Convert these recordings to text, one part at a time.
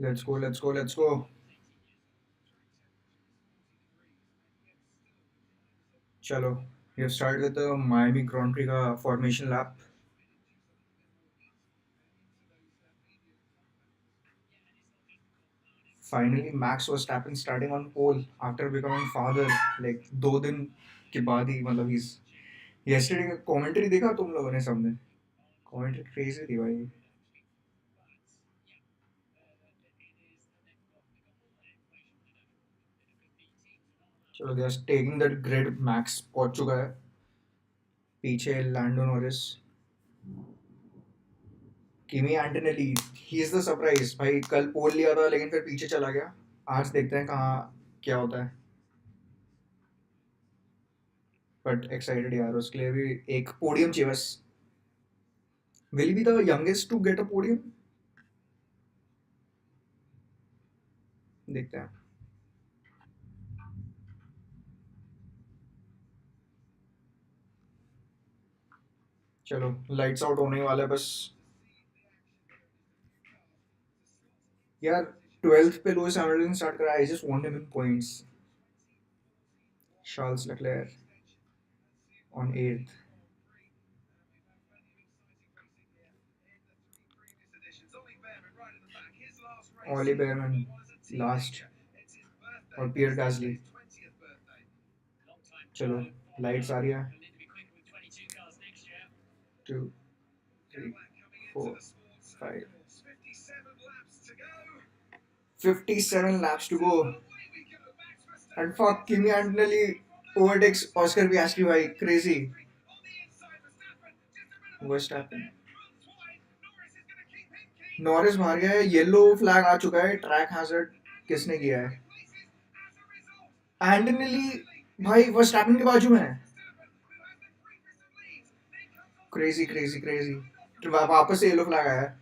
Let's go, let's go, let's go. चलो, we have started with the Miami Grand Prix का formation lap. Finally, Max Verstappen starting on pole after becoming father. Like 2 दिन के बाद ही मतलब he's yesterday का commentary देखा तुम लोगों ने सबने? Commentary crazy थी भाई. चलो, they are taking that grid. Max पहुंच चुका है. पीछे लैंडो नॉरिस. किमी एंटनेली, ही इज द सरप्राइज भाई. कल पोल लिया था लेकिन फिर पीछे चला गया. आज देखते हैं कहाँ क्या होता है. बट एक्साइटेड यार, उसके लिए भी एक पोडियम चाहिए बस. Will be the youngest to get a podium. देखते हैं. चलो, लाइट्स आउट होने वाला है बस. यार, 12th पे लुइस हैमिल्टन स्टार्ट करा. I just want him in points. Charles Leclerc on 8th. Ollie Bearman last. और पियर गाजली. चलो, लाइट्स आ रही है. 2, 3, 4, 5. 57 laps to go. And fuck, Kimi Antonelli overtakes Oscar Piastri by crazy. Verstappen. Norris मार गया है. Yellow flag आ चुका है. Track hazard किसने किया है? एंटनेली भाई वर्स्टैपेन के बाजू में है. Crazy crazy crazy. वापस से येलो फ्लैग आया है.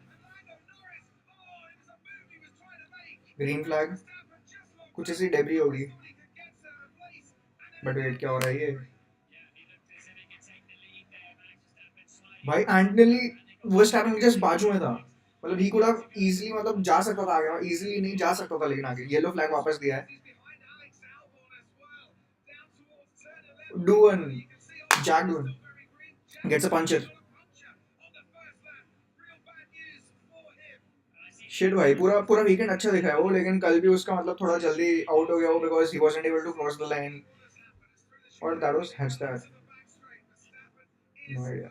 Green flag. कुछ ऐसी डेब्री होगी. बट वेट, क्या हो रहा है ये? भाई एंटनेली वर्स्टैपेन के जस्ट बाजू में था. मतलब ही कुड हैव इजीली, मतलब जा सकता था आगे. इजीली नहीं जा सकता था लेकिन आगे. येलो फ्लैग वापस दिया है. Doohan. Jack Doohan gets a puncture. Shit भाई, पूरा पूरा वीकेंड अच्छा दिखा है वो, लेकिन कल भी उसका मतलब थोड़ा जल्दी आउट हो गया वो, because he wasn't able to cross the line. और that was hatch that. No idea.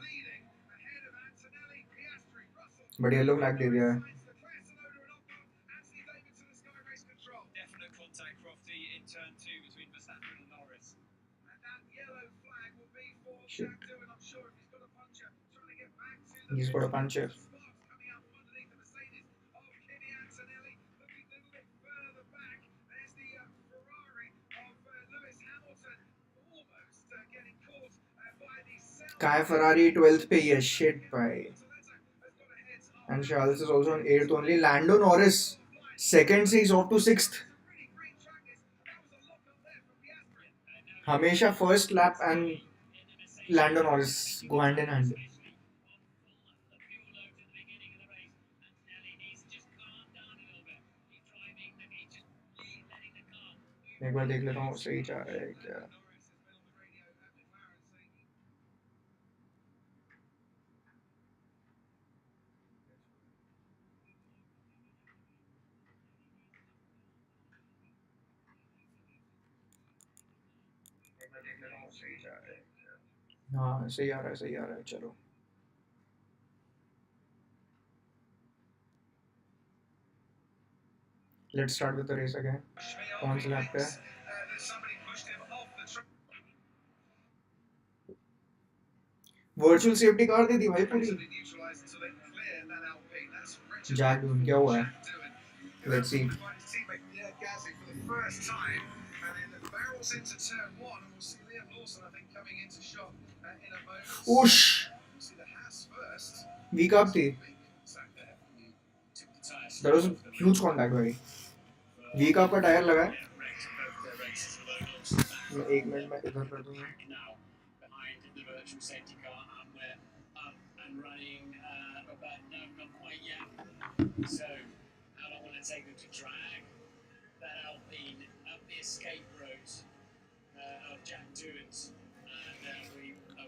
But yellow flag दे दिया है. Shit. He's got a puncher. Kai Ferrari 12th पे ही है. Shit भाई. And Charles is also on 8th only. Lando Norris second से he's off to 6th. हमेशा first lap and Lando Norris go hand in hand. एक बार देख लेता हूँ सही जा रहा है क्या. हाँ, सही आ रहा है सही आ रहा है. चलो, let's start with the race again. कौन सी लैप पे है? वर्चुअल सेफ्टी कार दे दी भाई पूरी. जैक डून क्या हुआ है? Let's see. उश, वीक अप थी. दैट वाज ह्यूज कॉन्टैक्ट भाई. वीक अप का टायर लगा है. मैं 1 मिनट में इधर कर दूंगा.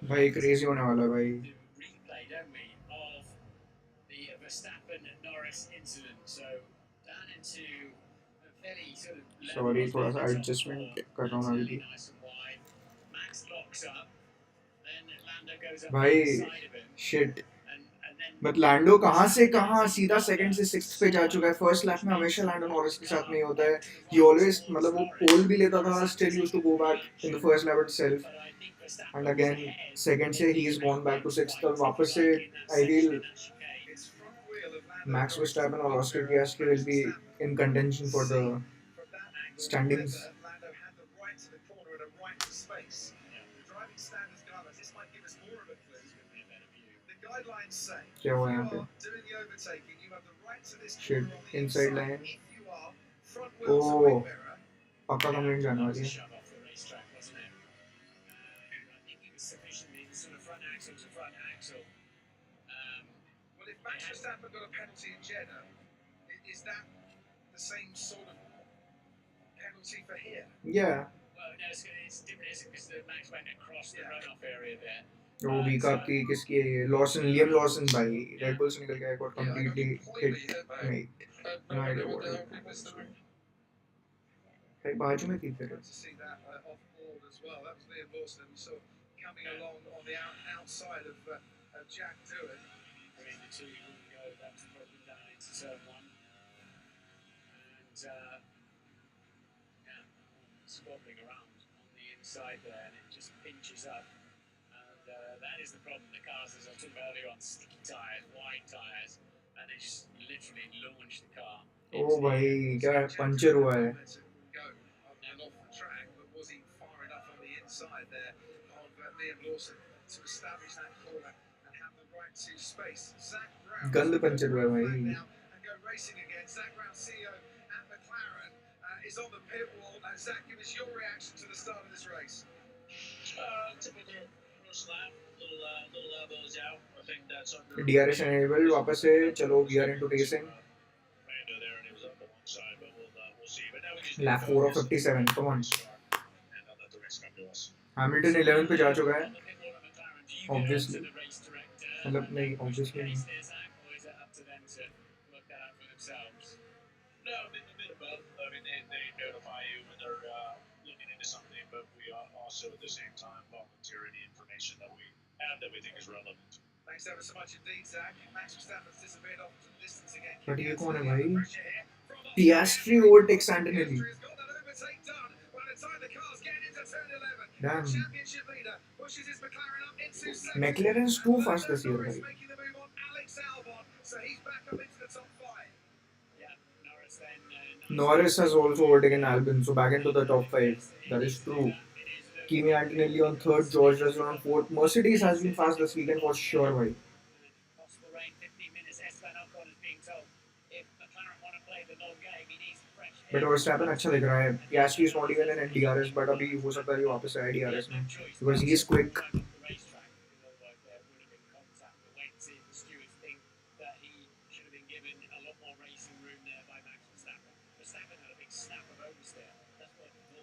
भाई क्रेजी होने वाला है भाई. सॉरी थोड़ा सा एडजस्टमेंट कर रहा हूँ अभी. भाई शिट. बट लैंडो कहाँ से कहाँ सीधा सेकंड से सिक्स्थ पे जा चुका है. फर्स्ट लैप में हमेशा लैंडो नॉरिस के साथ में ही होता है. ही ऑलवेज मतलब वो पोल भी लेता था, still used to go back in the first lap itself. And again second से ही is gone back to sixth. तब वापस से आई फील मैक्स वर्स्टैपन और Oscar Piastri will be in contention for the standings. क्या हुआ यहाँ पे? Shit inside line. ओह पक्का कमेंट जाने वाली है. Yeah. वो भी काफी किसकी है ये? लॉसन, लियम लॉसन भाई. रेड बुल से निकल गया एक और completely hit mate. No idea what it is. भाई बाजू में थी फिर. ओ भाई क्या पंचर हुआ है. गंद पंचर हुआ है भाई. DRS enabled वापस से. चलो we are into racing. Lap 4 of 57. Come on. Hamilton 11 पे जा चुका है. Obviously. मतलब नहीं obviously नहीं. बट ये कौन है भाई? Piastri overtakes Antonelli. Damn. McLaren's too fast this year, भाई. Norris has also overtaken Albon, so back into the top 5. That is true. Kimi Antonelli on third, George Russell on fourth. Mercedes has been fast this weekend for sure, भाई. But Verstappen अच्छा दिख रहा है. Piastri is not even in DRS, but अभी हो सकता है वापस आए DRS में because he is quick.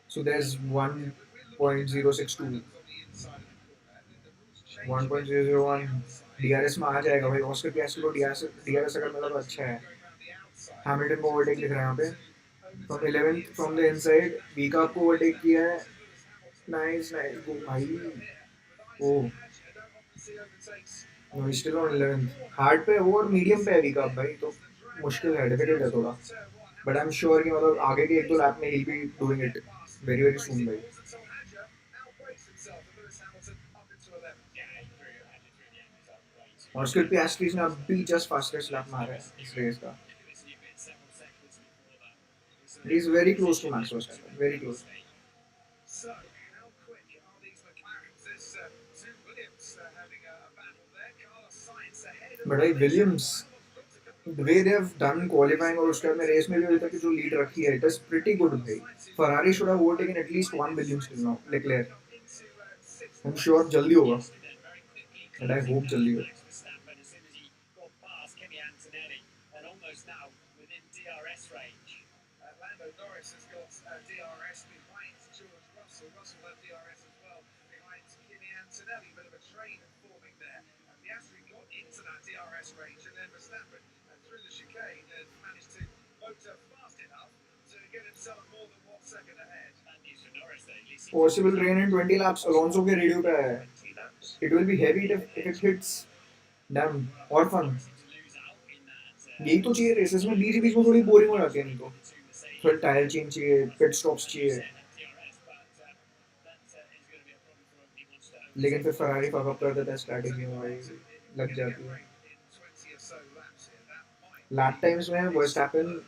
So there's 1.062, 1.001 DRS में आ जाएगा भाई. ऑस्कर पियास्ट्री को DRS अगर मिला तो अच्छा है. हैमिल्टन को ओवरटेक दिख रहा है यहाँ पे. From 11th from the inside, Bika को ओवरटेक किया है. Nice, nice go भाई. Oh, no, he's still on 11th. Hard पे वो और medium पे है बीका भाई, तो मुश्किल है, difficult है थोड़ा. But I'm sure कि मतलब आगे के एक दो लैप में he'll be doing it very very soon भाई. ऑस्कर पियास्ट्री ने अभी just fastest lap मारा है इस रेस का. He's very close to Max Verstappen, very close. But भाई Williams, the way they have done qualifying और उसके बाद में रेस में भी अभी तक जो लीड रखी है, it is pretty good भाई. Ferrari should have overtaken at least one Williams till now, Leclerc. I'm sure जल्दी होगा. And I hope जल्दी हो. Possible rain in 20 laps. Alonso के रेडियो पे आया है. It will be heavy if it hits. Damn. और fun. यही तो चाहिए रेसेस में. बीच बीच में थोड़ी बोरिंग हो जाती है नहीं तो. थोड़ा टायर चेंज चाहिए. पिट स्टॉप्स चाहिए. लेकिन फिर फरारी फक अप कर देता है स्ट्रैटेजी में भाई. लग जाती है. लैप टाइम्स में वर्स्टैपन.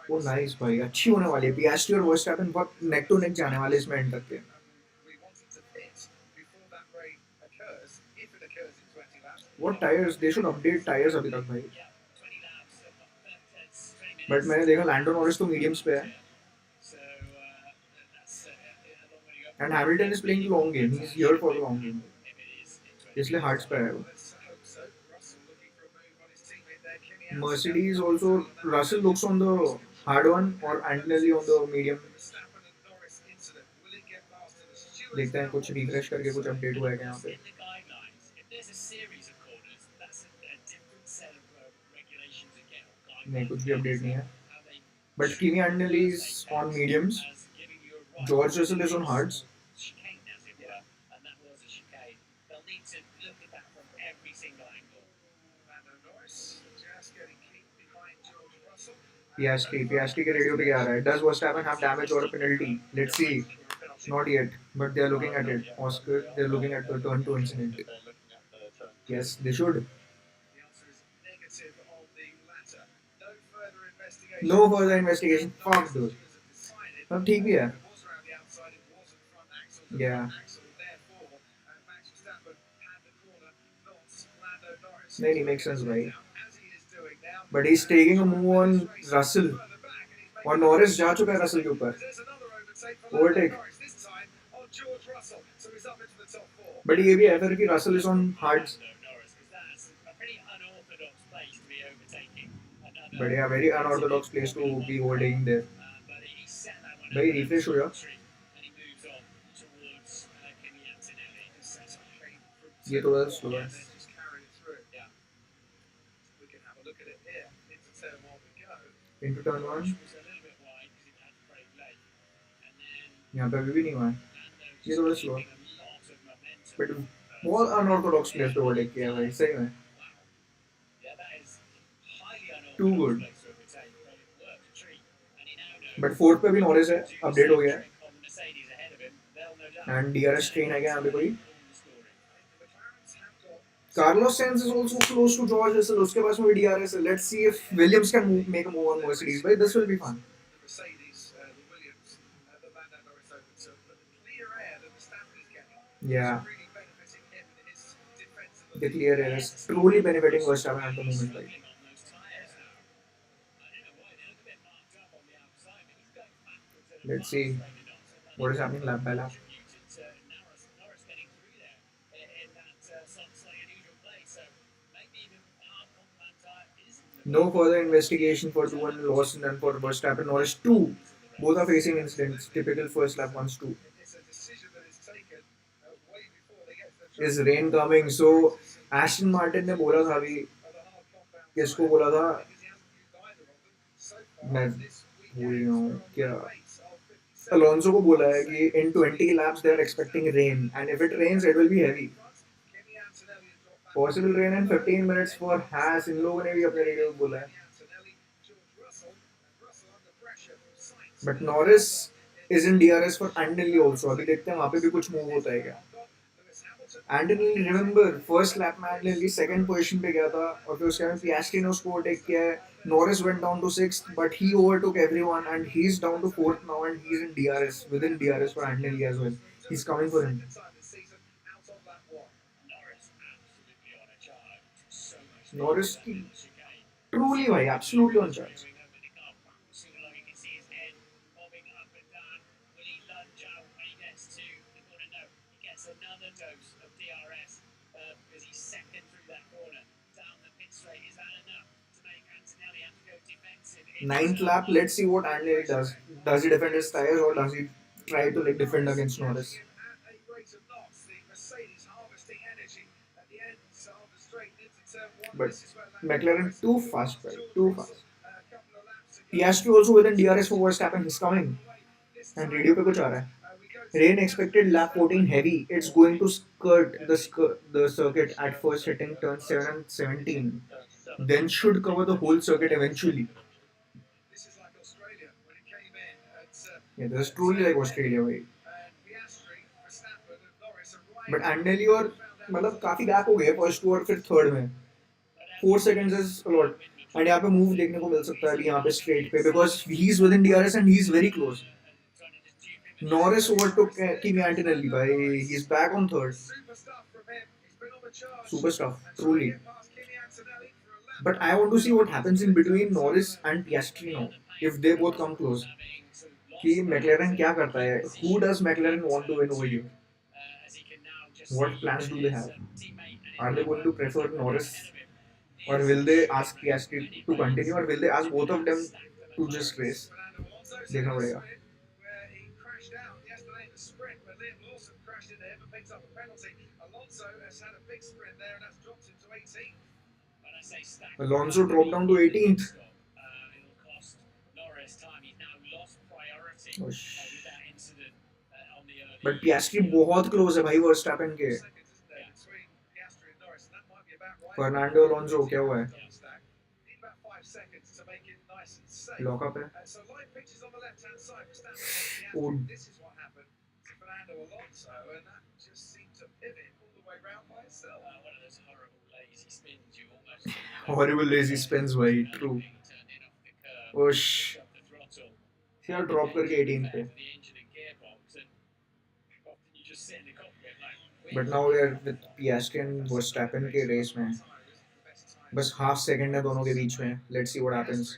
वो नाइस भाई. अच्छी होने वाली है. पियास्ट्री और वर्स्टैपन बहुत नेक टू नेक जाने वाले इसमें एंड तक के. What tires? They should update tires अभी तक भाई. बट मैंने देखा लैंडो नॉरिस तो मीडियम्स पे है. And Hamilton is playing long game. He is here for the long game. इसलिए हार्ड्स पे है वो. Mercedes also. Russell looks on the hard one और Antonelli on the medium. देखते हैं कुछ रिफ्रेश करके कुछ अपडेट हुआ है क्या यहाँ पे. नहीं कुछ भी अपडेट नहीं है. But Kimi Antonelli is on mediums. George Russell is on hards. Piastri के रेडियो पे क्या आ रहा है? Does Verstappen have damage or a penalty? Let's see. Not yet, but they are looking at it. Oscar, they are looking at the turn two incident. Yes, they should. No further investigation. Fuck dude. अब ठीक भी है. Yeah. नहीं makes sense भाई. But he's taking a move on Russell. और Norris जा चुका है रसल के ऊपर. ओवरटेक. बट ये भी है फिर कि Russell is on hards. But या very unorthodox place to be holding there. भाई रिफ्रेश हो जा. ये थोड़ा स्लो है. Into turn one. यहाँ पे अभी भी नहीं हुआ है. ये थोड़ा स्लो है. बट बहुत अनऑर्थोडॉक्स प्लेस पे ओवरटेक किया भाई सही में. To good. बट फोर्थ पे भी नॉरिस है. अपडेट हो गया है. एंड डीआरएस ट्रेन है क्या यहाँ पे कोई. Carlos Sainz is also close to George Russell. उसके पास में भी DRS है. Let's see if Williams can make a move on Mercedes. But this will be fun. Yeah. The clear air is truly benefiting Verstappen at the moment. Like. Let's see what is happening lap by lap. No further investigation for 2-1 loss and then for Verstappen. Norris 2. Both are facing incidents. Typical first lap 1-2. Is rain coming? So Aston Martin ने बोला था अभी. किसको बोला था? मैं भूल गया हूँ क्या. Alonso को बोला है कि in 20 laps they are expecting rain and if it rains it will be heavy. Possible rain in 15 minutes for Haas. इन लोगों ने भी अपने रेडियो में बोला है. But Norris is in DRS for Antonelli also. अभी देखते हैं वहाँ पे भी कुछ मूव होता है क्या. Antonelli remember first lap में Antonelli second position पे गया था और फिर उसके बाद Piastri ने उसको overtake किया है. Norris went down to 6th but he overtook everyone and he's down to 4th now and he's in DRS within DRS for Antonelli as well. He's coming for him. Norris truly भाई absolutely on charge. Ninth lap, let's see what Andy does. Does he defend his tires or does he try to like defend against Norris? But McLaren too fast, right? Too fast. Piastri also within DRS for Verstappen. He's coming. And radio पे कुछ आ रहा है. Rain expected lap 14 heavy. It's going to skirt the circuit at first hitting turn 7 and 17. Then should cover the whole circuit eventually. Yeah, this is truly like Australia, भाई. But एंडली और मतलब काफी gap हो गया फर्स्ट टू और फिर third में 4 seconds is a lot and यहाँ पे मूव देखने को मिल सकता है अभी यहाँ पे स्ट्रेट पे because he is with in DRS and he is very close Norris overtook किमी एंटिनेल्ली भाई he is back on third super stuff truly but I want to see what happens in between Norris and Piastri now if they both come close कि McLaren क्या करता है who does McLaren want to win over here what plans do they have are they going to prefer Norris or will they ask Piastri to continue or will they ask both of them to just race देखना पड़ेगा Alonso dropped down to 18th. But Piastri बहुत close है भाई Verstappen के Fernando Alonso क्या हुआ है lockup है ओ horrible lazy spins भाई true ओश यार ड्रॉप करके 18th पे but now we are with Piastri and Verstappen के रेस में बस हाफ सेकंड है दोनों के बीच में let's see what happens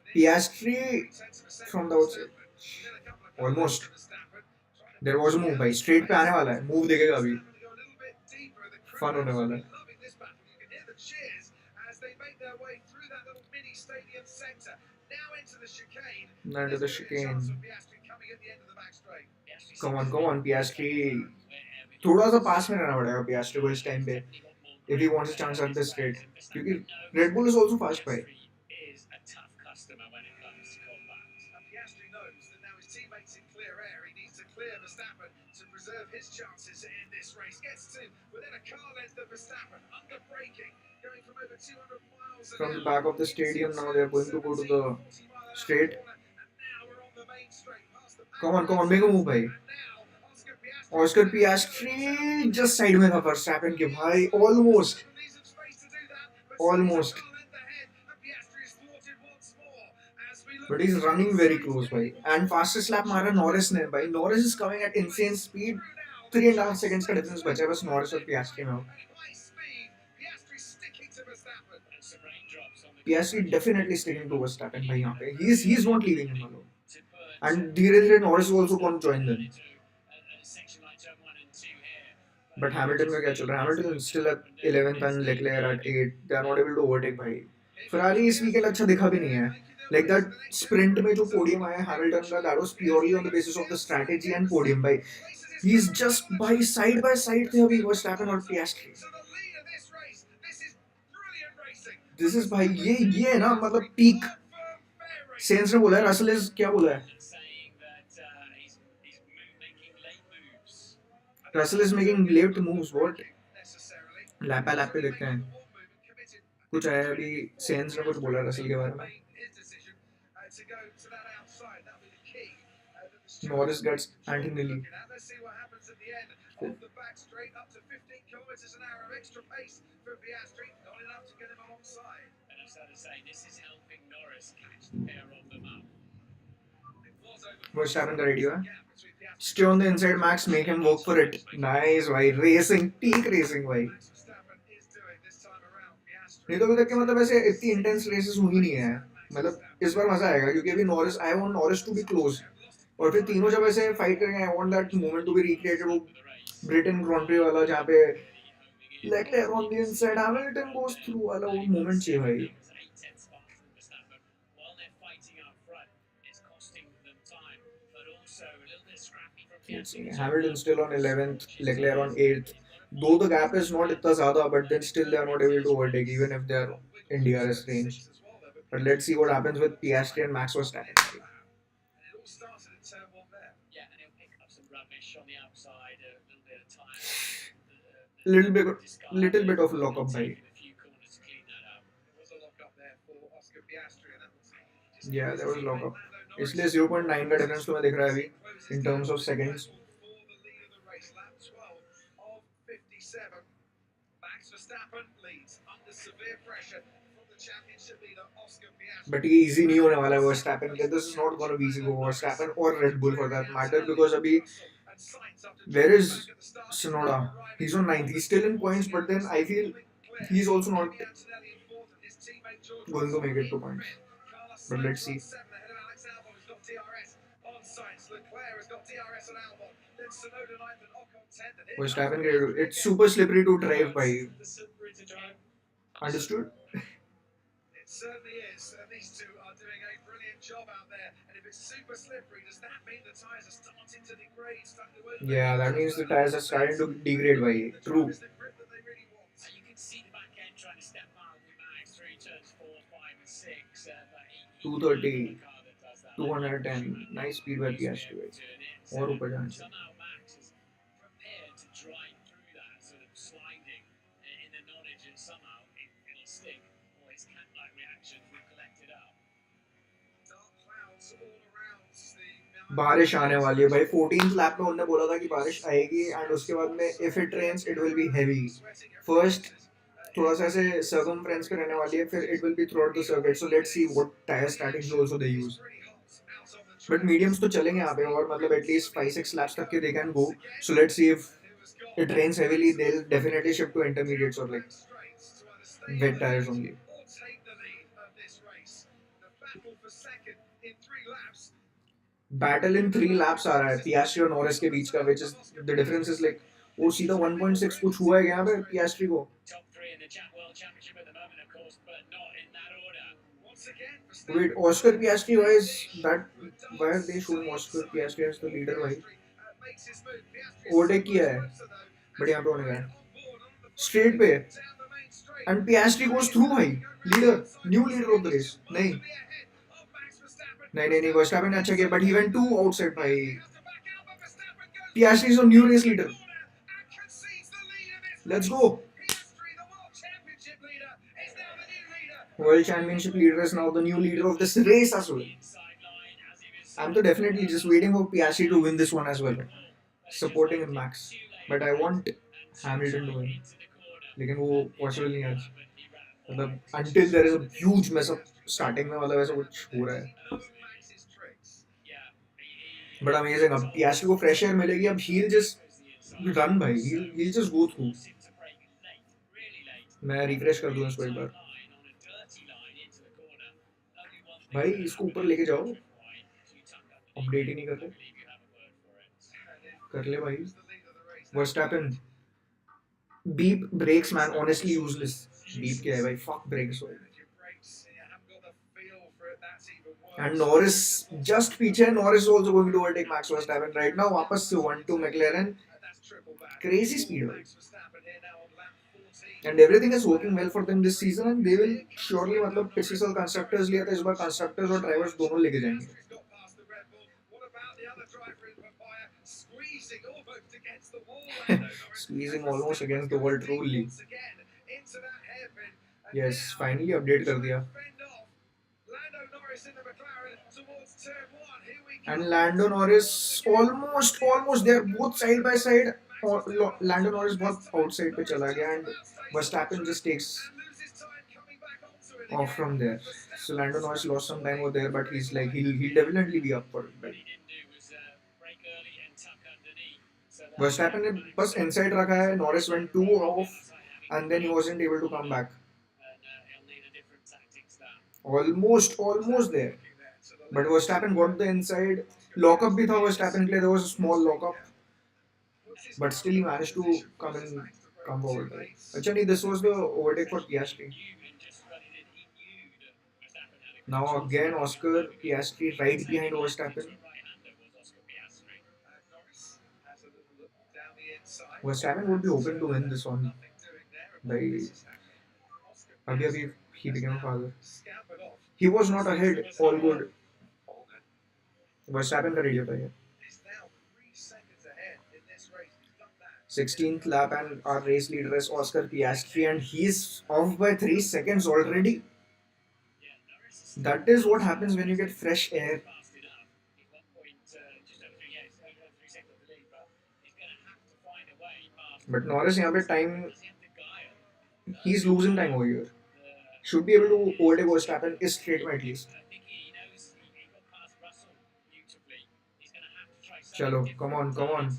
Piastri from the outside almost there was a move भाई स्ट्रेट पे आने वाला है मूव देखेगा अभी फन होने वाला है into the chicane come on Piastri थोड़ा सा पास में रहना पड़ेगा Piastri को इस टाइम पे if he wants a chance at this straight क्योंकि Red Bull is also fast भाई from the back of the stadium now they are going to go to the straight come on make a move भाई Oscar पियास्ट्री just side में था Verstappen के भाई almost but he's running very close भाई and fastest lap मारा Norris ने भाई Norris is coming at insane speed 3.5 seconds का डिफरेंस बचा है बस नॉरिस और पियास्ट्री में पियास्ट्री definitely sticking to Verstappen भाई यहाँ पे he's not leaving him alone and धीरे धीरे Norris also going to join them but Hamilton का क्या चल रहा है Hamilton is still at 11th and Leclerc at 8 they are not able to overtake भाई Ferrari इस वीकेंड अच्छा दिखा भी नहीं है like that sprint में जो podium आया Hamilton का that was purely on the basis of the strategy and podium भाई he's just by side थे अभी Verstappen और Piastri this is भाई ये है ना मतलब peak सेंस ने बोला है रसल इज क्या बोला है Russell is making late moves what lap पे देखते हैं कुछ आया अभी सेंस ने कुछ बोला रसल के बारे में Norris gets Antonelli. Verstappen का रेडियो है Stay on the inside, Max. Make him work for it. Nice, भाई. Racing, peak racing, भाई. नहीं तो अभी तक के मतलब ऐसे इतनी इंटेंस रेसेस हुई नहीं है मतलब इस बार मजा आएगा क्योंकि अभी Norris I want Norris to be close और फिर तीनों जब ऐसे फाइट करेंगे I want that moment to be recreated वो ब्रिटेन ग्रैंड प्री वाला जहाँ पे Leclerc on the inside Hamilton goes through वाला वो मोमेंट चाहिए भाई Let's see. Hamilton still on 11th, Leclerc on 8th. Though the gap is not itna zyada, but then still they are not able to overtake, even if they are in DRS range. But let's see what happens with Piastri and Max Verstappen. Little bit of lockup by. Yeah, there was lockup. इसलिए 0.9 का difference तुम्हें दिख रहा है अभी in terms of seconds. But ये easy नहीं होने वाला है Verstappen के. This is not going to be easy for Verstappen or Red Bull for that matter because अभी where is Sonoda? He's on 9th. He's still in points, but then I feel he's also not going to make it to points. But let's see. Verstappen, it's super slippery to drive by. Understood? Yeah, that means the tires are starting to degrade by. True. 230, 210. Nice speed by Piastri. और ऊपर जाना चाहिए. बारिश आने वाली है भाई 14th lap में उन्होंने बोला था कि बारिश आएगी एंड उसके बाद में if it rains it will be heavy first थोड़ा सा ऐसे सर्कमफ्रेंस पे रहने वाली है फिर it will be throughout the circuit so let's see what tyre startings also they use but mediums तो चलेंगे यहाँ पे और मतलब एटलीस्ट 5-6 लैप्स तक के दे can go so let's see if it rains heavily they'll definitely shift to intermediates or like wet tires only. Battle in 3 laps आ रहा है पियास्ट्री और नॉरिस के बीच का which is the difference is like वो सीधा 1.6 कुछ हुआ है यहाँ पे पियास्ट्री को. Wait, Oscar Piastri, why are they showing Oscar Piastri as the leader भाई? ओवरटेक किया है बट यहाँ पे होने गया स्ट्रेट पे एंड Piastri goes through भाई leader new leader of the race नहीं नहीं Verstappen ने अच्छा किया but he went too outside भाई. Piastri is a new race leader. Let's go. World Championship leader is now the new leader of this race as well. I'm so definitely just waiting for Piastri to win this one as well. Supporting him max. But I want Hamilton to win. लेकिन वो possible नहीं है आज मतलब until there is a huge mess up starting में मतलब ऐसा कुछ हो रहा है. But amazing अब Piastri को fresh air मिलेगी अब he'll just run भाई he'll just go through. मैं refresh कर दूँ इसको एक बार भाई इसको ऊपर लेके जाओ अपडेट ही नहीं करते कर ले भाई. Verstappen beep brakes man honestly useless. beep क्या है भाई fuck brakes and Norris just पीछे है. Norris is also going to overtake Max Verstappen right now. वापस से 1-2 McLaren crazy speed and everything is working well for them this season and they will surely मतलब पिछले साल constructors लिया था इस बार कंस्ट्रक्टर्स और ड्राइवर्स दोनों लेके जाएंगे. Squeezing almost against the wall truly. Yes, finally update कर दिया. And Lando Norris almost they are both side by side. Lando Norris बहुत outside पे चला गया and Verstappen just takes off from there. So Lando Norris lost some time over there, but he's like he'll definitely be up for it. Verstappen ने बस inside रखा है. Norris went too off and then he wasn't able to come back. Almost there. But Verstappen got the inside. Lockup भी था Verstappen के लिए. There was a small lockup. But still he managed to come forward. Actually, this was the overtake for Piastri. Now again, Oscar Piastri right behind Verstappen. Verstappen would be hoping to win this one. By अभी he became a father. He was not ahead. All good. Verstappen का radio था ये. 16th lap and our race leader is Oscar Piastri and he's off by 3 seconds already. That is what happens when you get fresh air. But Norris यहाँ पे time he's losing time over here. Should be able to overtake Verstappen is straight at least. Chalo, come on, come on.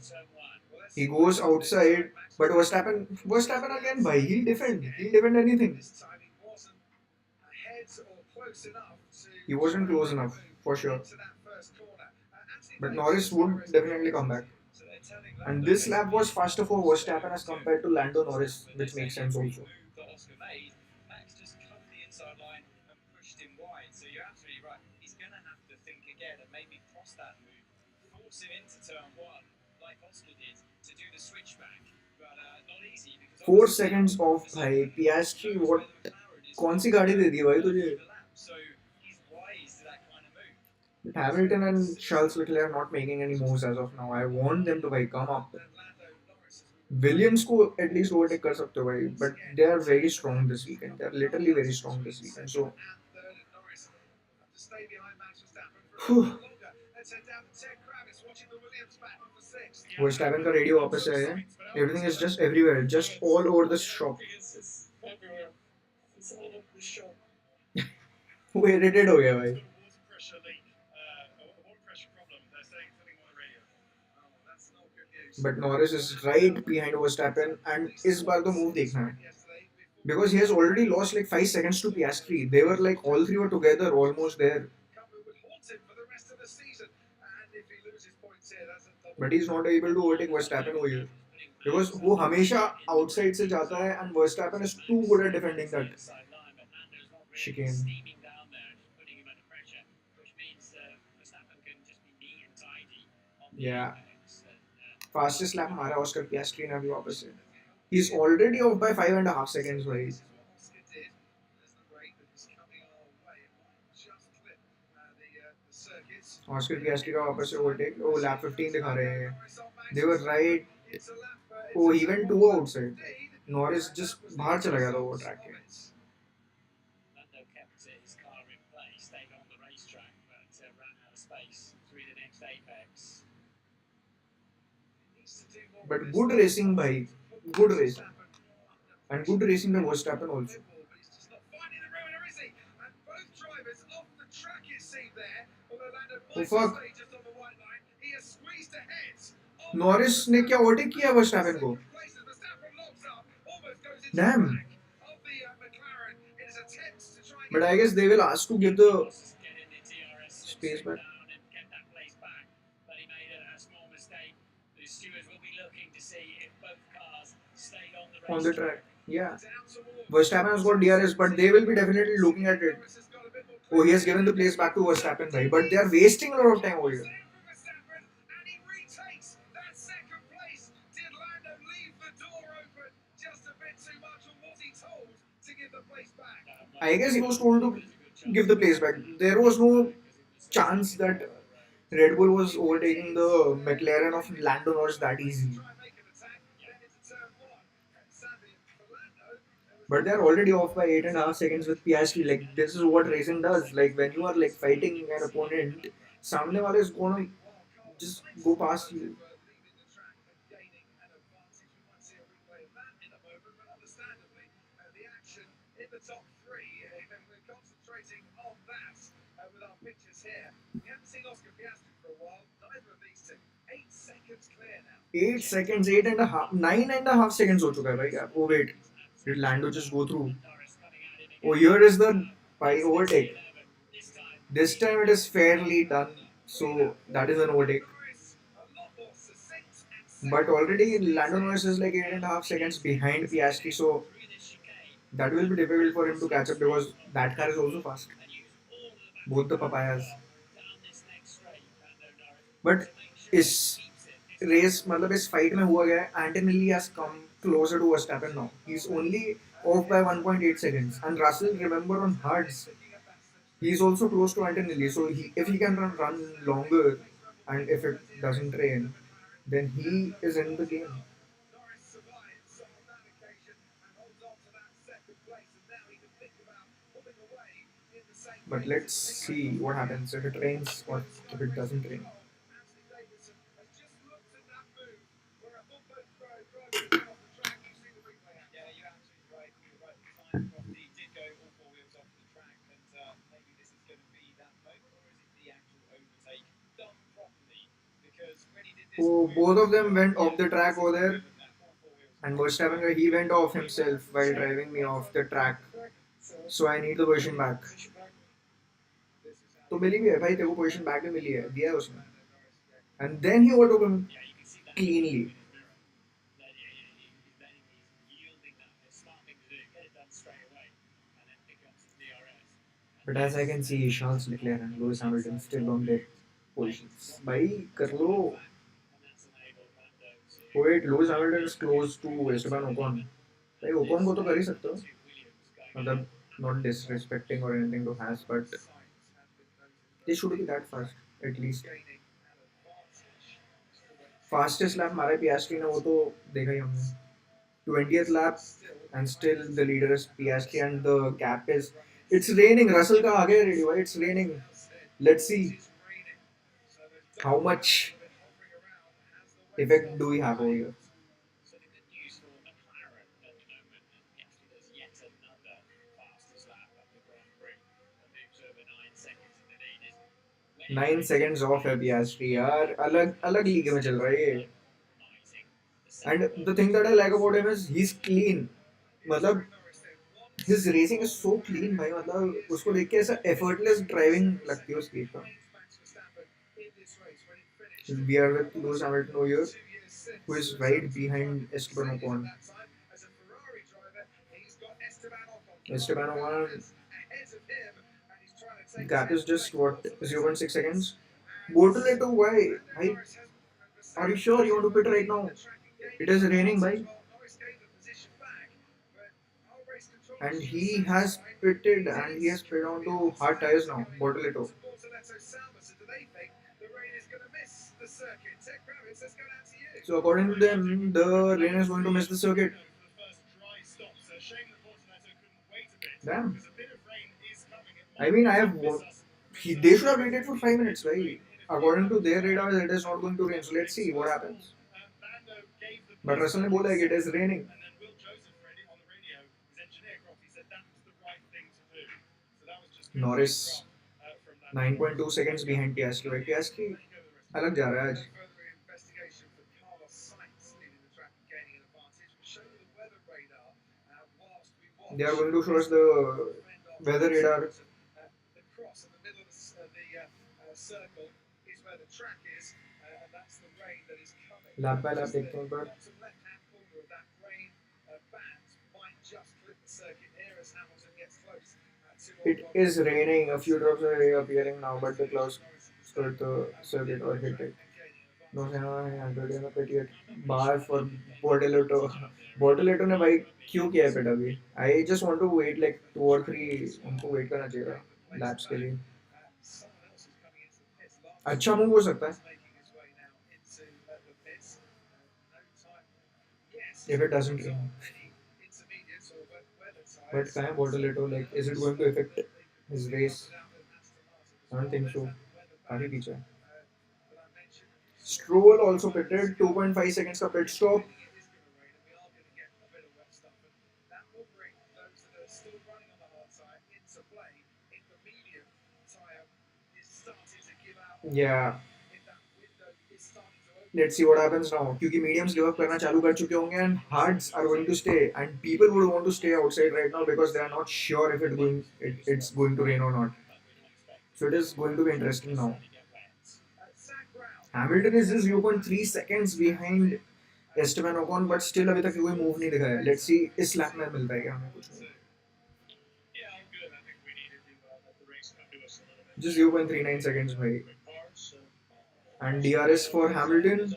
He goes outside, but Verstappen again, bhai, he'll defend anything. He wasn't close enough, for sure. But Norris would definitely come back. And this lap was faster for Verstappen as compared to Lando Norris, which makes sense also. Four seconds off भाई Piastri what कौन सी गाड़ी दे दी भाई तुझे Hamilton and Charles Leclerc are not making any moves as of now. I want them to भाई come up. Williams को at least overtake कर सकते हो भाई, but they are very strong this weekend. They are literally very strong this weekend. So, whew. Verstappen का radio वापस से आया है. Everything is just everywhere, just all over the shop. वो irritated हो गया भाई. But Norris is right behind Verstappen and इस बार तो move देखना है. Because he has already lost like 5 seconds to Piastri. They were like all three were together almost there. But he's not able to overtake Verstappen over here. Because वो हमेशा outside से जाता है and Verstappen is too good at defending that chicane. Yeah. Fastest lap हमारा Oscar पियास्ट्री ने अभी वापस से. He's already off by 5.5 seconds भाई. ऑस्कर पियास्ट्री का वापस से ओवरटेक. ओ लैप 15 दिखा रहे हैं. They were right. Oh, he went too outside. Norris just बाहर चला गया था वो ट्रैक के. But good racing भाई. Good racing. And good racing by Verstappen also. Oh fuck. Norris ने क्या ओवरटेक किया Verstappen को? Damn. But I guess they will ask to give the space back. On the track. Yeah. Verstappen has got DRS, but they will be definitely looking at it. Oh, he has given the place back to Verstappen, bhai. But they are wasting a lot of time over here. I guess he was told to give the place back. There was no chance that Red Bull was overtaking the McLaren of Lando Norris that easily. But they are already off by 8.5 seconds with Piastri. Like this is what racing does. Like when you are like fighting an opponent, सामने वाले is gonna just go past you. Eight seconds, 9.5 seconds हो चुका है भाई. Oh wait, did Lando just go through? Oh, here is the by overtake. This time it is fairly done, so that is an overtake. But already Lando Norris is like 8.5 seconds behind Piastri, so that will be difficult for him to catch up because that car is also fast. both the papayas. But इस race मतलब इस fight में हुआ गया है Antonelli has come closer to Verstappen now. He's only off by 1.8 seconds. And Russell, remember on hards, he's also close to Antonelli. So if he can run longer and if it doesn't rain, then he is in the game. But let's see what happens if it rains or if it doesn't rain. So both of them went off the track over there, and Verstappen he went off himself while driving me off the track. So I need the position back. तो मिली भी है भाई तेरे को position back में मिली है दिया है उसने and then he overtook him cleanly. But as I can see, Charles Leclerc and Lewis Hamilton still on their positions. भाई कर लो. Wait, Lewis Hamilton is close to Esteban Ocon. भाई Ocon को तो कर ही सकते हो. मतलब not disrespecting or anything to Haas, but they should be that fast at least. Fastest lap मारा Piastri ने वो तो देखा ही हमने. 20th lap and still the leader is Piastri and the gap is it's raining. Russell का आगे ready हुआ. It's raining. Let's see how much effect do we have over here. 9 seconds off है Piastri यार अलग अलग league में चल रहा है ये. And the thing that I like about him is he's clean. मतलब his racing is so clean भाई मतलब उसको देख के ऐसा effortless driving लगती है उसकी एकदम. We are with Lewis Hamilton over here, who is right behind Esteban Ocon. Esteban Ocon gap is just what 0.6 seconds. Bortoleto, why? I, are you sure you want to pit right now? It is raining, bhai. And he has pitted and he has pit onto hard tires now. Bortoleto. So according to them, the rain is going to miss the circuit. Damn. I mean, I have. They should have waited for 5 minutes, right? According to their radar, it is not going to rain. So let's see what happens. But Russell ने बोला कि it is raining. Norris 9.2 seconds behind Piastri. Right? Piastri अलग जा रहा है आज. They are going to show us the weather radar. Lap by lap देखते हैं पर it is raining. A few drops are appearing now, but the clouds skirt the circuit or hit it. No sign of 100 in the pit yet. Bar for Bortoleto. Bortoleto ने भाई क्यों किया है पिट अभी? I just want to wait like 2 or 3 उनको wait करना चाहिए laps के लिए. अच्छा मूव हो सकता है. If it doesn't rain. But kaya Bortoleto, like, is it going to affect his race? I don't think so. काफी पीछे है. Stroll also pitted 2.5 seconds का pit stop. Yeah. Let's see what happens now. क्योंकि mediums give up करना चालू कर चुके होंगे and hards are going to stay and people would want to stay outside right now because they are not sure if it's going to rain or not. So it is going to be interesting now. Hamilton is just 0.3 seconds behind Esteban Ocon, but still अभी तक कोई move नहीं दिखाया. Let's see इस lap में मिलता है क्या हमें कुछ. Just 0.39 seconds, bhai. And DRS for Hamilton,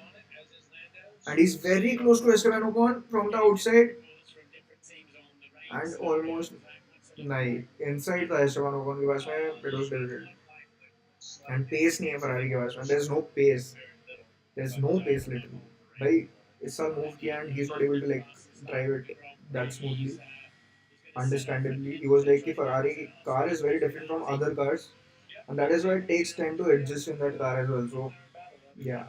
and he's very close to Esteban Ocon from the outside, and almost नहीं inside the Esteban Ocon के पास में it was difficult. And pace नहीं है Ferrari के पास में. There's no pace. There's no pace literally. भाई इस साल move किया and he's not able to like drive it that smoothly. Understandably, he was like कि Ferrari car is very different from other cars, and that is why it takes time to adjust in that car as well. So yeah,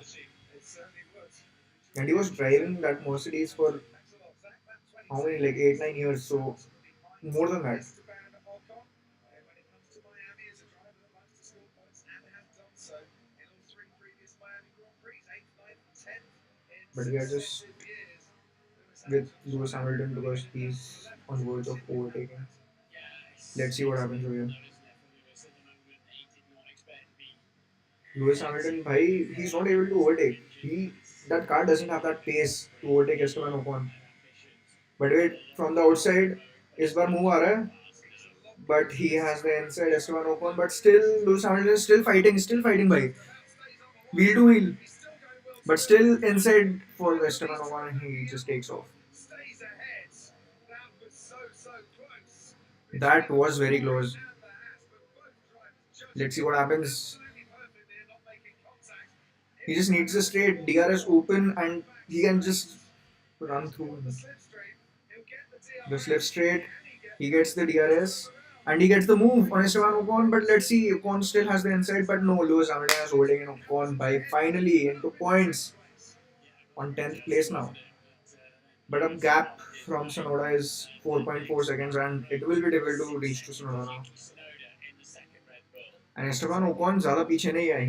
and he was driving that Mercedes for how many, like 8 9 years, so more than that. But we are just with Lewis Hamilton because he's on verge of overtaking. Let's see what happens over here. Lewis Hamilton, bhai, he's not able to overtake. That car doesn't have that pace to overtake Esteban Ocon. But wait, from the outside, इस बार move आ रहा है. But he has the inside Esteban Ocon. But still, Lewis Hamilton is still fighting, bhai. Wheel to wheel. But still inside for Esteban Ocon, he just takes off. That was very close. Let's see what happens. He just needs a straight DRS open and he can just run through the slip straight. He gets the DRS and he gets the move on Esteban Ocon. But let's see, Ocon still has the inside, but no, Lewis Hamilton is holding in Ocon by finally into points on 10th place now. But a gap from Sonoda is 4.4 seconds and it will be difficult to reach to Sonoda now. And Esteban Ocon ज़्यादा पीछे नहीं है.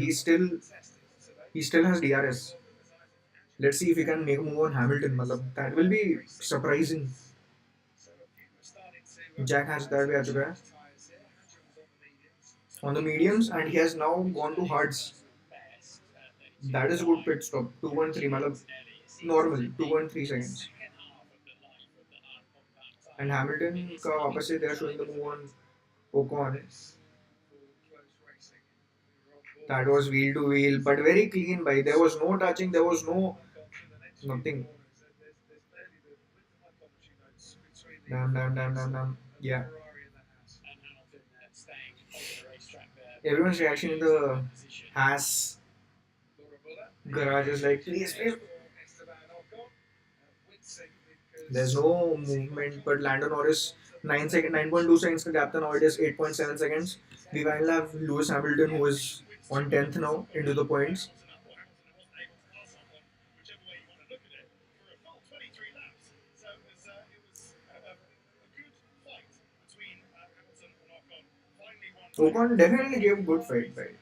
He still has DRS. Let's see if he can make a move on Hamilton. मतलब that will be surprising. Jack has that भी आ चुका है on the mediums and he has now gone to hards. That is a good pit stop. 2.3 मतलब normal 2.3 seconds. And Hamilton का वापस से they are showing the move on Ocon. That was wheel to wheel, but very clean by. There was no touching. There was no nothing. Damn, damn, damn, damn, damn. Yeah. Everyone's reaction in the Haas garage is like, please, please. There's no movement, but Lando Norris 9.2 seconds का gap था. Now it is 8.7 seconds. We will have Lewis Hamilton who is on 10th now into the points. Ocon definitely gave good fight, right?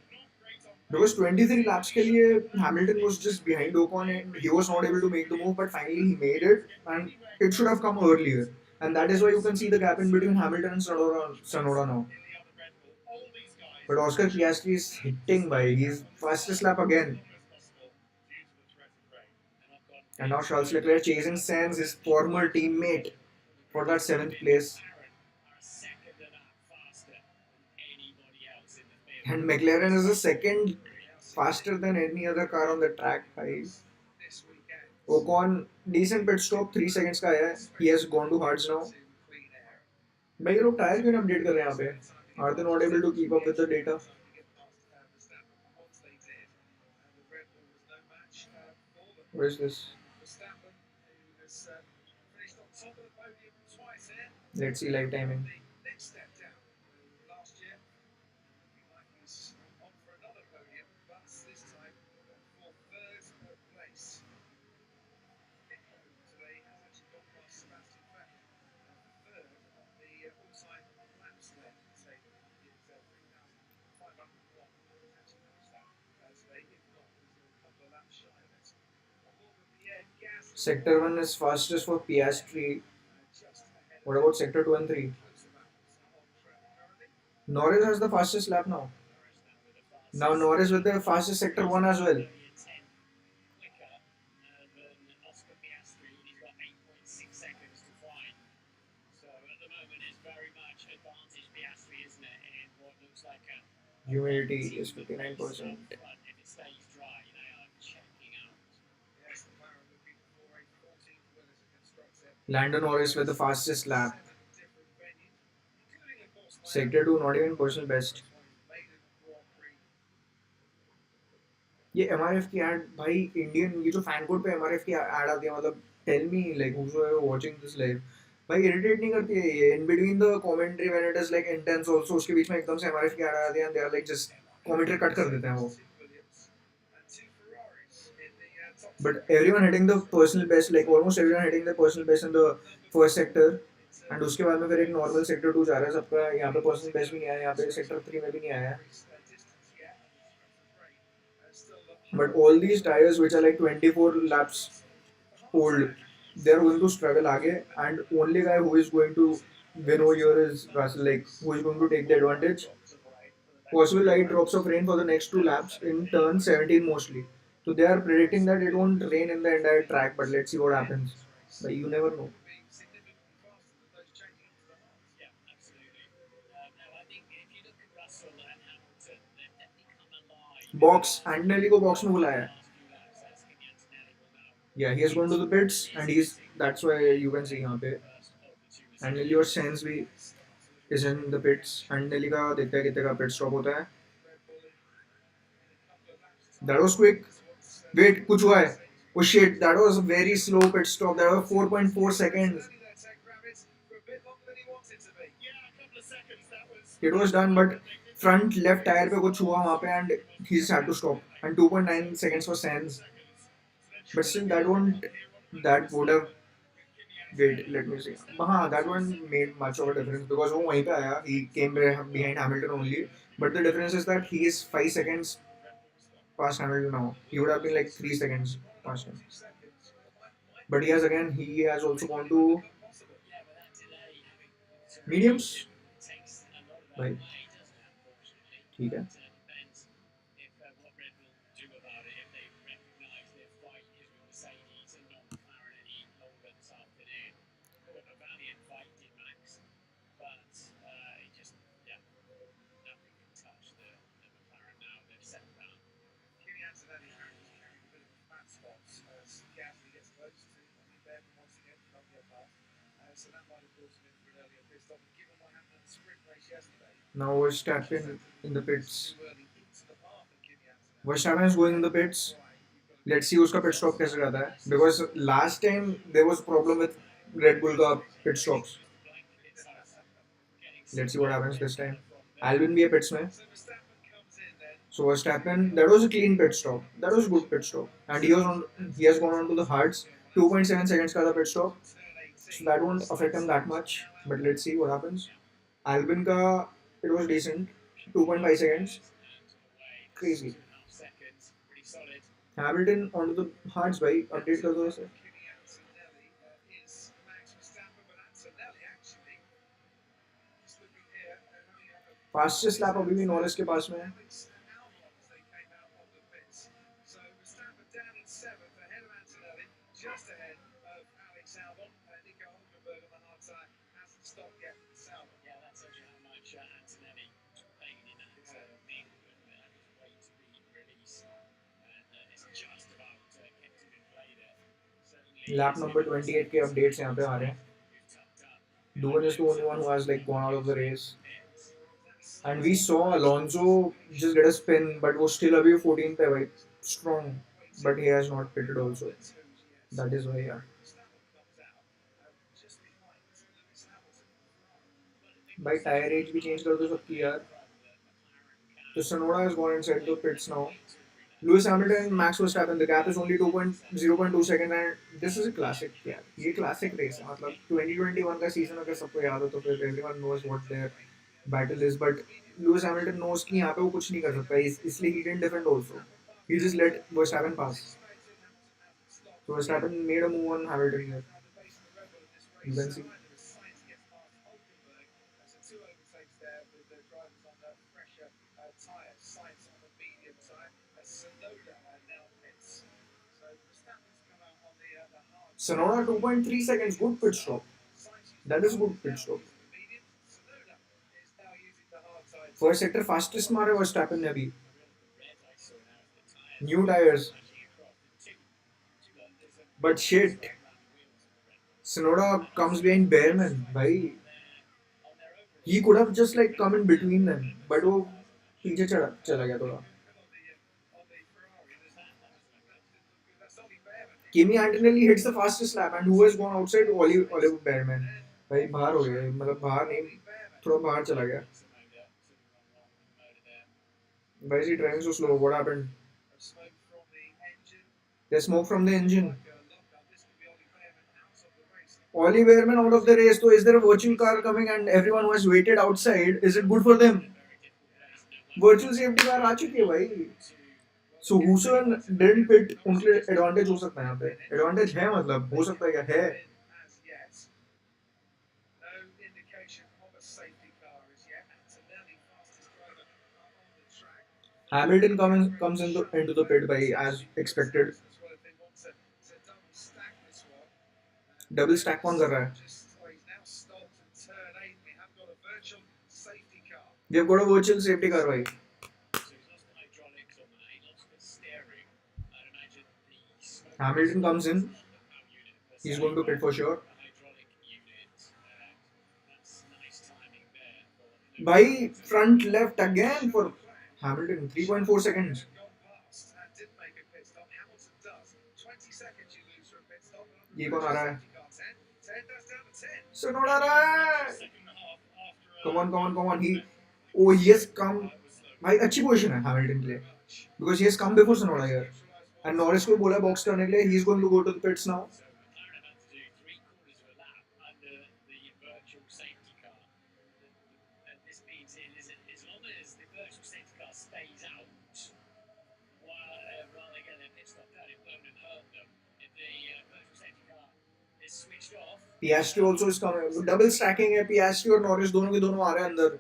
Because 23 laps के लिए Hamilton was just behind Ocon and he was not able to make the move, but finally he made it and it should have come earlier. And that is why you can see the gap in between Hamilton and Sonoda now. But Oscar Piastri is hitting by his fastest lap again. And now Charles Leclerc chasing Sainz, his former teammate, for that 7th place. And McLaren is the second faster than any other car on the track. Ocon, decent pit stop, 3 seconds का है. He has gone to hards now. भाई ये लोग tyre क्यों नहीं update कर रहे हैं यहाँ पे? Are they not able to keep up with the data? What is this? Let's see live timing. Sector 1 is fastest for Piastri. What about Sector 2 and 3? Norris has the fastest lap now. Now Norris with the fastest Sector 1 as well. Humidity is 59%. Lando Norris with the fastest lap. Sector 2, not even personal best. ये MRF की ad भाई Indian ये जो FanCode पे MRF की ad आती है मतलब tell me like whosoever watching this live भाई इरिटेट नहीं करती है ये in between the commentary when it is like intense also उसके बीच में एकदम से एमआरएफ की ऐड आ जाती है and they are like just commentary cut कर देते हैं वो but everyone hitting the personal best like almost everyone hitting the personal best in the first sector and उसके बाद में फिर एक नॉर्मल सेक्टर 2 जा रहा है सबका यहाँ पे पर्सनल बेस्ट भी नहीं आया यहाँ पे सेक्टर 3 में भी नहीं आया but all these tires which are like 24 laps old they are going to struggle आगे and only guy who is going to win over here is Russell like who is going to take the advantage possible light drops of rain for the next two laps in turn 17 mostly so they are predicting that it won't rain in the entire track but let's see what happens but you never know box Antonelli को box में बुलाया है yeah he has gone to the pits and he's that's why you can see यहाँ पे Antonelli और Sainz भी is in the pits Antonelli का देखते हैं कितने का pit stop होता है that was quick wait कुछ हुआ है oh shit that was a very slow pit stop that was 4.4 seconds it was done but front left tire पे कुछ हुआ वहाँ पे and he just had to stop and 2.9 seconds for Sainz but still that would have wait let me see हाँ that one made much of a difference because वो वहीं पे आया he came behind Hamilton only but the difference is that he is 5 seconds past Hamilton now he would have been like 3 seconds past him but he has also gone to mediums भाई ठीक है now Verstappen in the pits Verstappen is going in the pits let's see उसका pit stop कैसे रहता है because last time there was a problem with Red Bull का pit stops let's see what happens this time Albin भी है pits में so Verstappen that was a clean pit stop that was a good pit stop and he has gone on to the hards 2.7 seconds का था pit stop so that won't affect him that much but let's see what happens Albin का it was decent 2.5 seconds crazy Hamilton onto the hards भाई update कर दो इसे fastest lap अभी भी Norris के पास में है लैप नंबर 28 के अपडेट्स यहाँ पे आ रहे हैं Duan is the only one who has like gone out of the race and we saw Alonso just get a spin but was still abhi 14 पे भाई strong but he has not pitted also that is why yeah भाई tyre as भी change कर दो सबकी यार तो Sonoda has gone inside the pits now Lewis Hamilton and Max Verstappen the gap is only 2.0.2 seconds and this is a classic यार ये classic race है मतलब 2021 का सीजन अगर सबको याद हो तो फिर everyone knows what their battle is but Lewis Hamilton knows कि यहाँ पे वो कुछ नहीं कर सकता इसलिए he didn't defend also he just let Verstappen pass so Verstappen made a move on Hamilton here you can see Sonoda 2.3 seconds good pit stop that is good pit stop first sector fastest मारे Verstappen ने अभी. New tires. But shit, Sonoda comes behind Bearman. Bhai, he could have just like come in between them, but वो पीछे चला गया थोड़ा. Kimi Antonelli hits the fastest lap, and who has gone outside? Oliver Bearman. भाई बाहर हो गया, मतलब बाहर नहीं, थोड़ा बाहर चला गया. Why is he driving so slow? What happened? There's smoke from the engine. Ollie Bearman out of the race. So is there a virtual car coming and everyone who has waited outside? Is it good for them? Virtual safety car आ चुकी है भाई. So whosoever didn't pit उनके advantage हो सकता है यहाँ पे. Advantage है मतलब हो सकता है क्या है? Hamilton comes into the pit by as expected. Double stack कौन कर रहा है? They've got a virtual safety car भाई. Hamilton comes in. He's going to pit for sure. By front left again for Hamilton. 3.4 seconds. ये कौन आ रहा है? Sonoda आ रहा है. Come on. He has come. भाई अच्छी पोजीशन है Hamilton के लिए. Because he has come before Sonoda here. And Norris को बोला बॉक्स करने के लिए. He's going to go to the pits now. Piastri also is coming. Double stacking है Piastri और Norris दोनों के दोनों आ रहे हैं अंदर.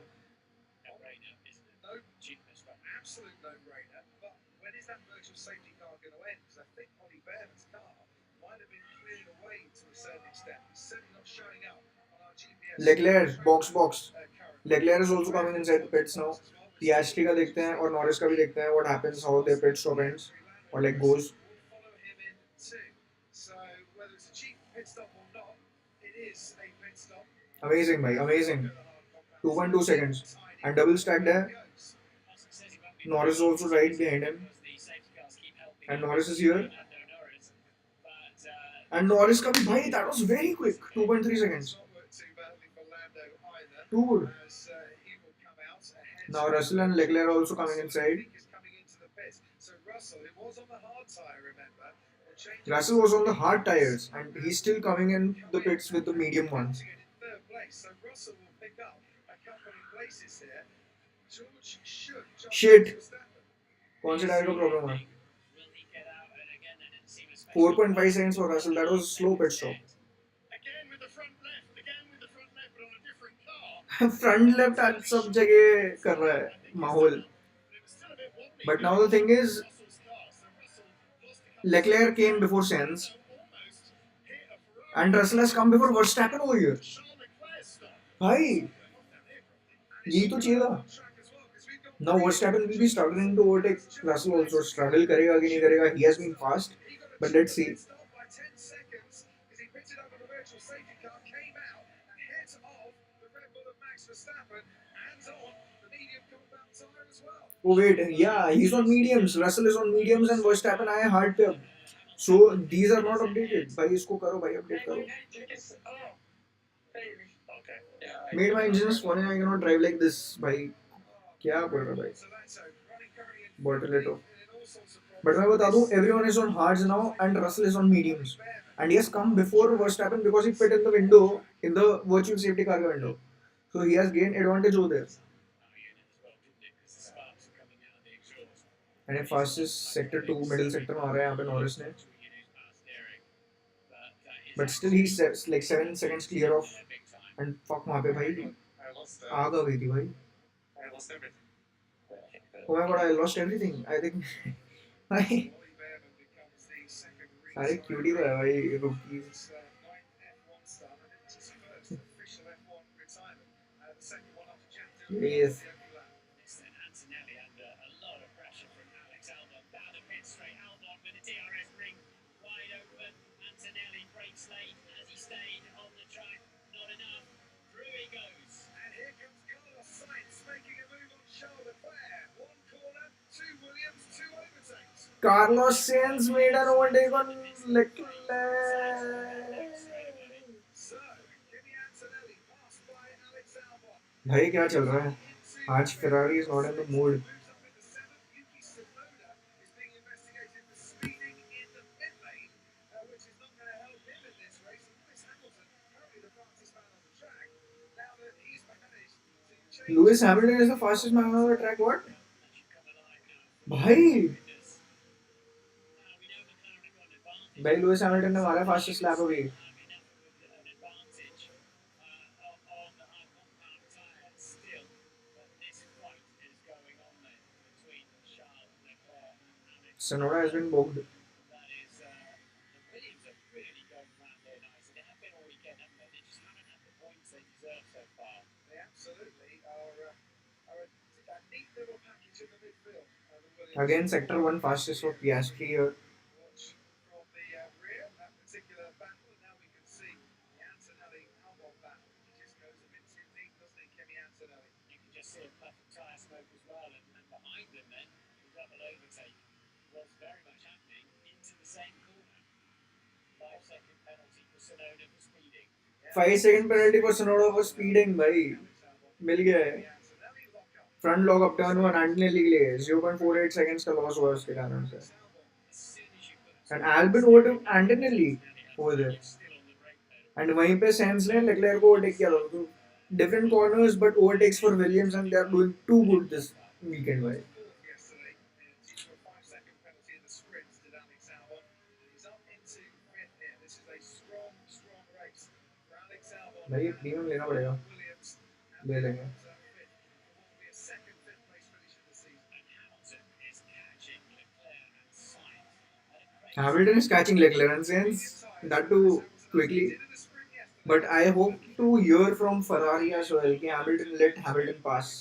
Leclerc box. Leclerc is also coming inside the pits now. Piastri का देखते हैं और Norris का भी देखते हैं. What happens? How their pit stop ends or like goes. Amazing, bhai, amazing. 2.2 seconds and double stacked there. Norris is also right behind him, and Norris is here. And Norris coming, bhai, that was very quick. 2.3 seconds. Too good. Now Russell and Leclerc are also coming inside. Russell was on the hard tires and he's still coming in the pits with the medium ones. Shit. कौन से tyre का problem है? 4.5 seconds for Russell. That was a slow pit stop. Front left आज सब जगह कर रहा है माहौल. But now the thing is, Leclerc came before Sainz, and Russell has come before Verstappen over here. भाई, यही तो चाहिए था. Now Verstappen will be struggling to overtake Russell also. Struggle करेगा कि नहीं करेगा? He has been fast, but let's see. Oh wait, yeah, he's on mediums. Russell is on mediums and Verstappen आए hard पे अब. So these are not updated. भाई इसको करो भाई update करो. Made my engine funny. I cannot drive like this. भाई क्या बोल रहा भाई? Bortoleto. But मैं बता दूँ, everyone is on hards now and Russell is on mediums. And he has come before Verstappen because he pit in the window, in the virtual safety car window. So he has gained advantage over there. And a fastest sector 2 middle sector में आ रहा है यहाँ पे Norris ने. But still he's like 7 seconds clear of. And fuck वहाँ पे भाई आग आ गई थी भाई. Oh my god, I lost everything. I think भाई सारे क्यूटी तो है भाई rookies. Yes. Carlos Sainz made an overtake on Leclerc. भाई क्या चल रहा है आज Ferrari is not in the mood. Lewis Hamilton is the fastest man on the track. What? भाई भाई लुइस हैमिल्टन ने मारा fastest lap अभी. Sonoda has been booked. Again, sector 1 fastest for Piastri here. Five second penalty for Sonoda for speeding भाई मिल गया है. Front lock up turn हुआ 19 के लिए 0.48 सेकंड्स का लॉस हुआ उसके कारण से. And Albon overtook Antonelli over there. And वहीं पे सेंस ने लेक्लेयर को ओवरटेक किया था. तो different corners but overtakes for Williams and they are doing too good this weekend भाई. भाई प्रीमियम लेना पड़ेगा. ले लेंगे. Hamilton is catching Leclerc and Sainz that too quickly. But I hope to hear from Ferrari as well. कि Hamilton let Hamilton pass.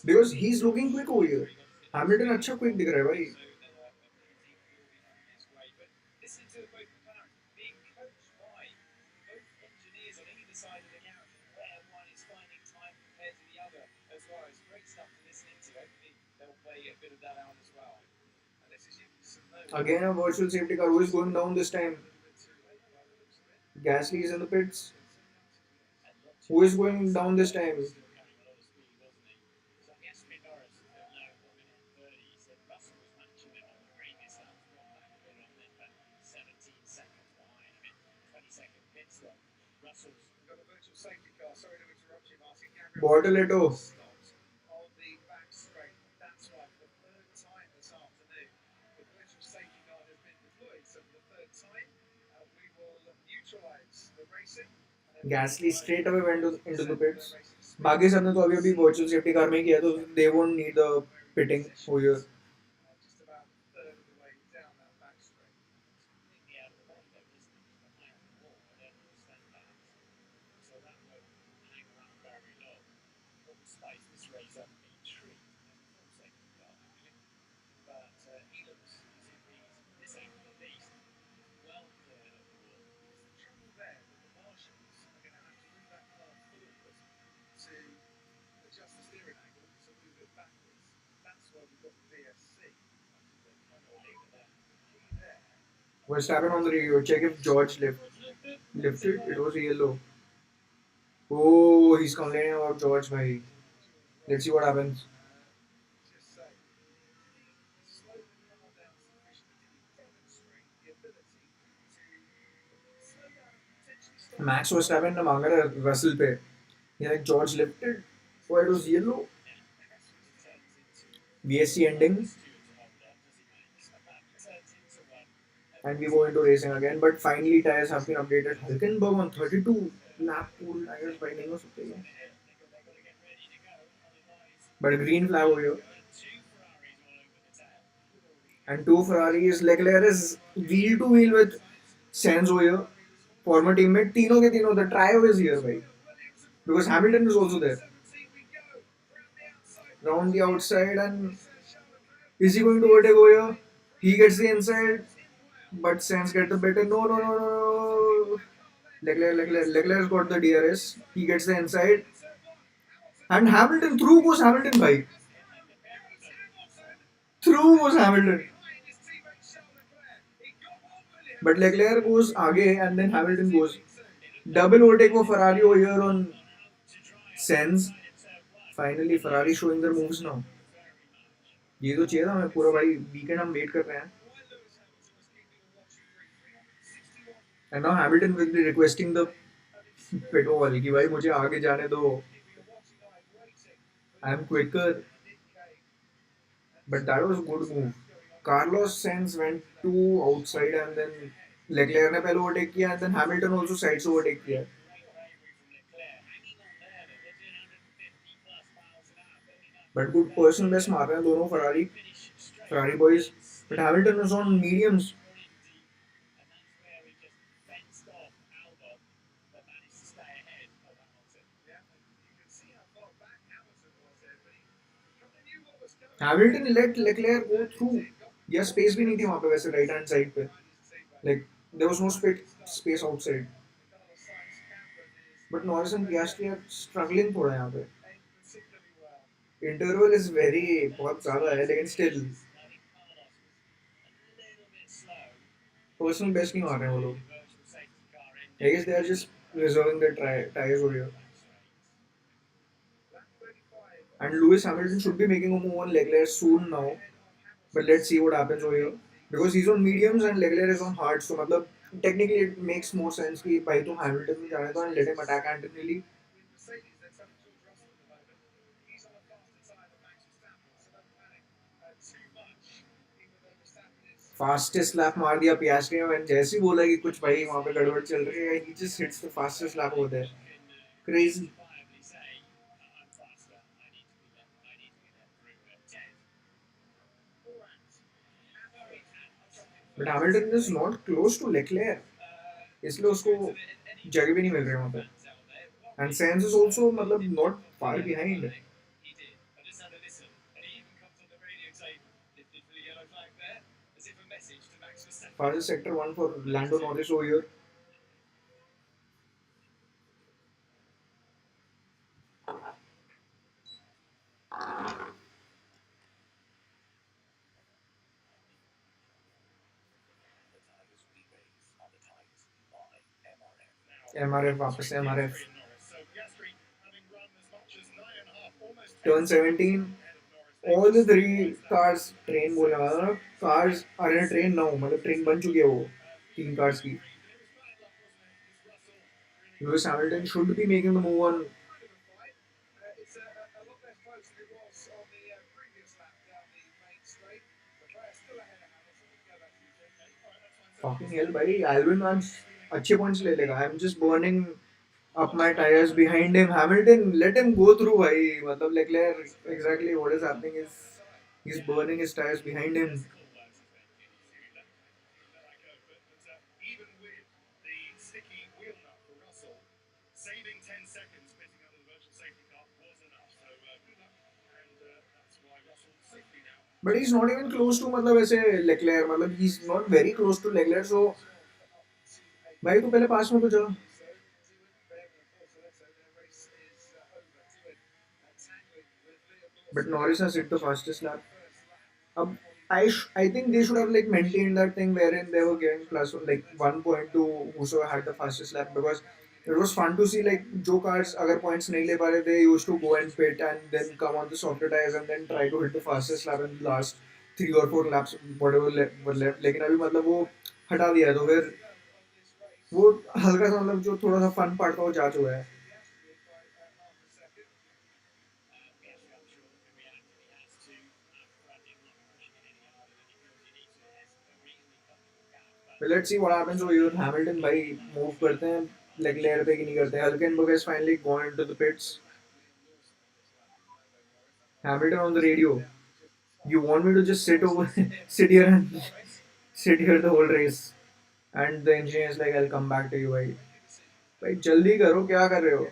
Because he's looking quick over here. Hamilton अच्छा quick दिख रहा है भाई. Again a virtual safety car. Who is going down this time? Gasly is in the pits. Who is going down this time? Bortoletto. Gasly straight away went into the pits. बाकी सब ने तो अभी अभी वर्चुअल सेफ्टी कार में किया तो they won't need the pitting over here. Verstappen on the radio. Check if George lifted. It was yellow. Oh, he's complaining about George, bhai. Let's see what happens. Max Verstappen ने मांगा था Russell पे. Yeah, George lifted. Oh, it was yellow. VSC ending. And we go into racing again. But finally, tires have been updated. Hulkenberg on 32 lap pool tires by नहीं हो सकते हैं. But a green flag over here. And two Ferraris. Leclerc is wheel to wheel with Sainz over here. Former teammate. तीनों के तीनों. The trio is here, भाई. Because Hamilton is also there. Round the outside and is he going to overtake over here? He gets the inside. But Sainz gets the better. No. Leclerc's got the DRS. He gets the inside. And Hamilton, through goes Hamilton, bhai. Through goes Hamilton. But Leclerc goes आगे and then Hamilton goes. Double overtake for Ferrari over here on Sainz. Finally, Ferrari showing their moves now. ये तो चाहिए था मैं पूरा भाई weekend हम wait कर रहे हैं. And now Hamilton will be requesting the pit wall कि भाई मुझे आगे जाने दो. I am quicker. But that was a good move. Carlos Sainz went to outside and then Leclerc ने पहले overtake किया and then Hamilton also sides overtake किया. But good personal best मार रहे हैं दोनों Ferrari boys. But Hamilton is on mediums. Hamilton let Leclerc go through. या space भी नहीं थी वहाँ पे वैसे राइट हैंड साइड पे. Like there was no space outside. But Norris and Piastri are struggling थोड़ा यहाँ पे. Interval is very बहुत ज़्यादा है लेकिन still personal best नहीं मार रहे हैं वो लोग. I guess they are just reserving their tires over here. And Lewis Hamilton should be making a move on Leclerc soon now. But let's see what happens over here. Because he's on mediums and Leclerc is on hards. So मतलब technically it makes more sense कि भाई तुम Hamilton में जाने दो and let him attack Antonelli. Fastest lap मार दिया Piastri ने and जैसे ही बोला कि कुछ भाई वहाँ पे गड़बड़ चल रही है, he just hits the fastest lap over there. Crazy. But Hamilton is not close to Leclerc. इसलिए उसको जगह भी नहीं मिल रही वहाँ पे. And Sainz is also मतलब not far behind. Fastest sector one for Lando Norris over here. MRF वापस से MRF. Turn 17. All the three cars train बोलने वाला ना. Cars are in a train now. मतलब train बन चुकी है वो. तीन cars की. Lewis Hamilton should be making the move on. Fucking hell भाई. Albon आज अच्छे points ले लेगा. I'm just burning up my tires behind him. Hamilton, let him go through भाई. मतलब Leclerc exactly what is happening is he's burning his tires behind him. But he's not even close to मतलब ऐसे Leclerc मतलब he's not very close to Leclerc so भाई तू पहले पास में तो जा. But Norris has hit the fastest lap. I think they should have like maintained that thing wherein they were giving plus like 1 point to whoso had the fastest lap because it was fun to see like जो cars अगर points नहीं ले पा रहे they used to go and pit and then come on the softer tires and then try to hit the fastest lap in the last 3 or 4 laps whatever were left. लेकिन अभी मतलब वो हटा दिया तो फिर वो हल्का सा मतलब जो थोड़ा सा फन पार्ट था वो जा चुका है. But let's see what happens over here. Hamilton भाई move करते हैं Leclerc पे कि नहीं करते हैं. Hülkenberg has finally gone into the pits. Hamilton on the radio. You want me to just sit over, sit here and sit here the whole race? And the engineer is like, I'll come back to you, भाई. भाई जल्दी करो क्या कर रहे हो?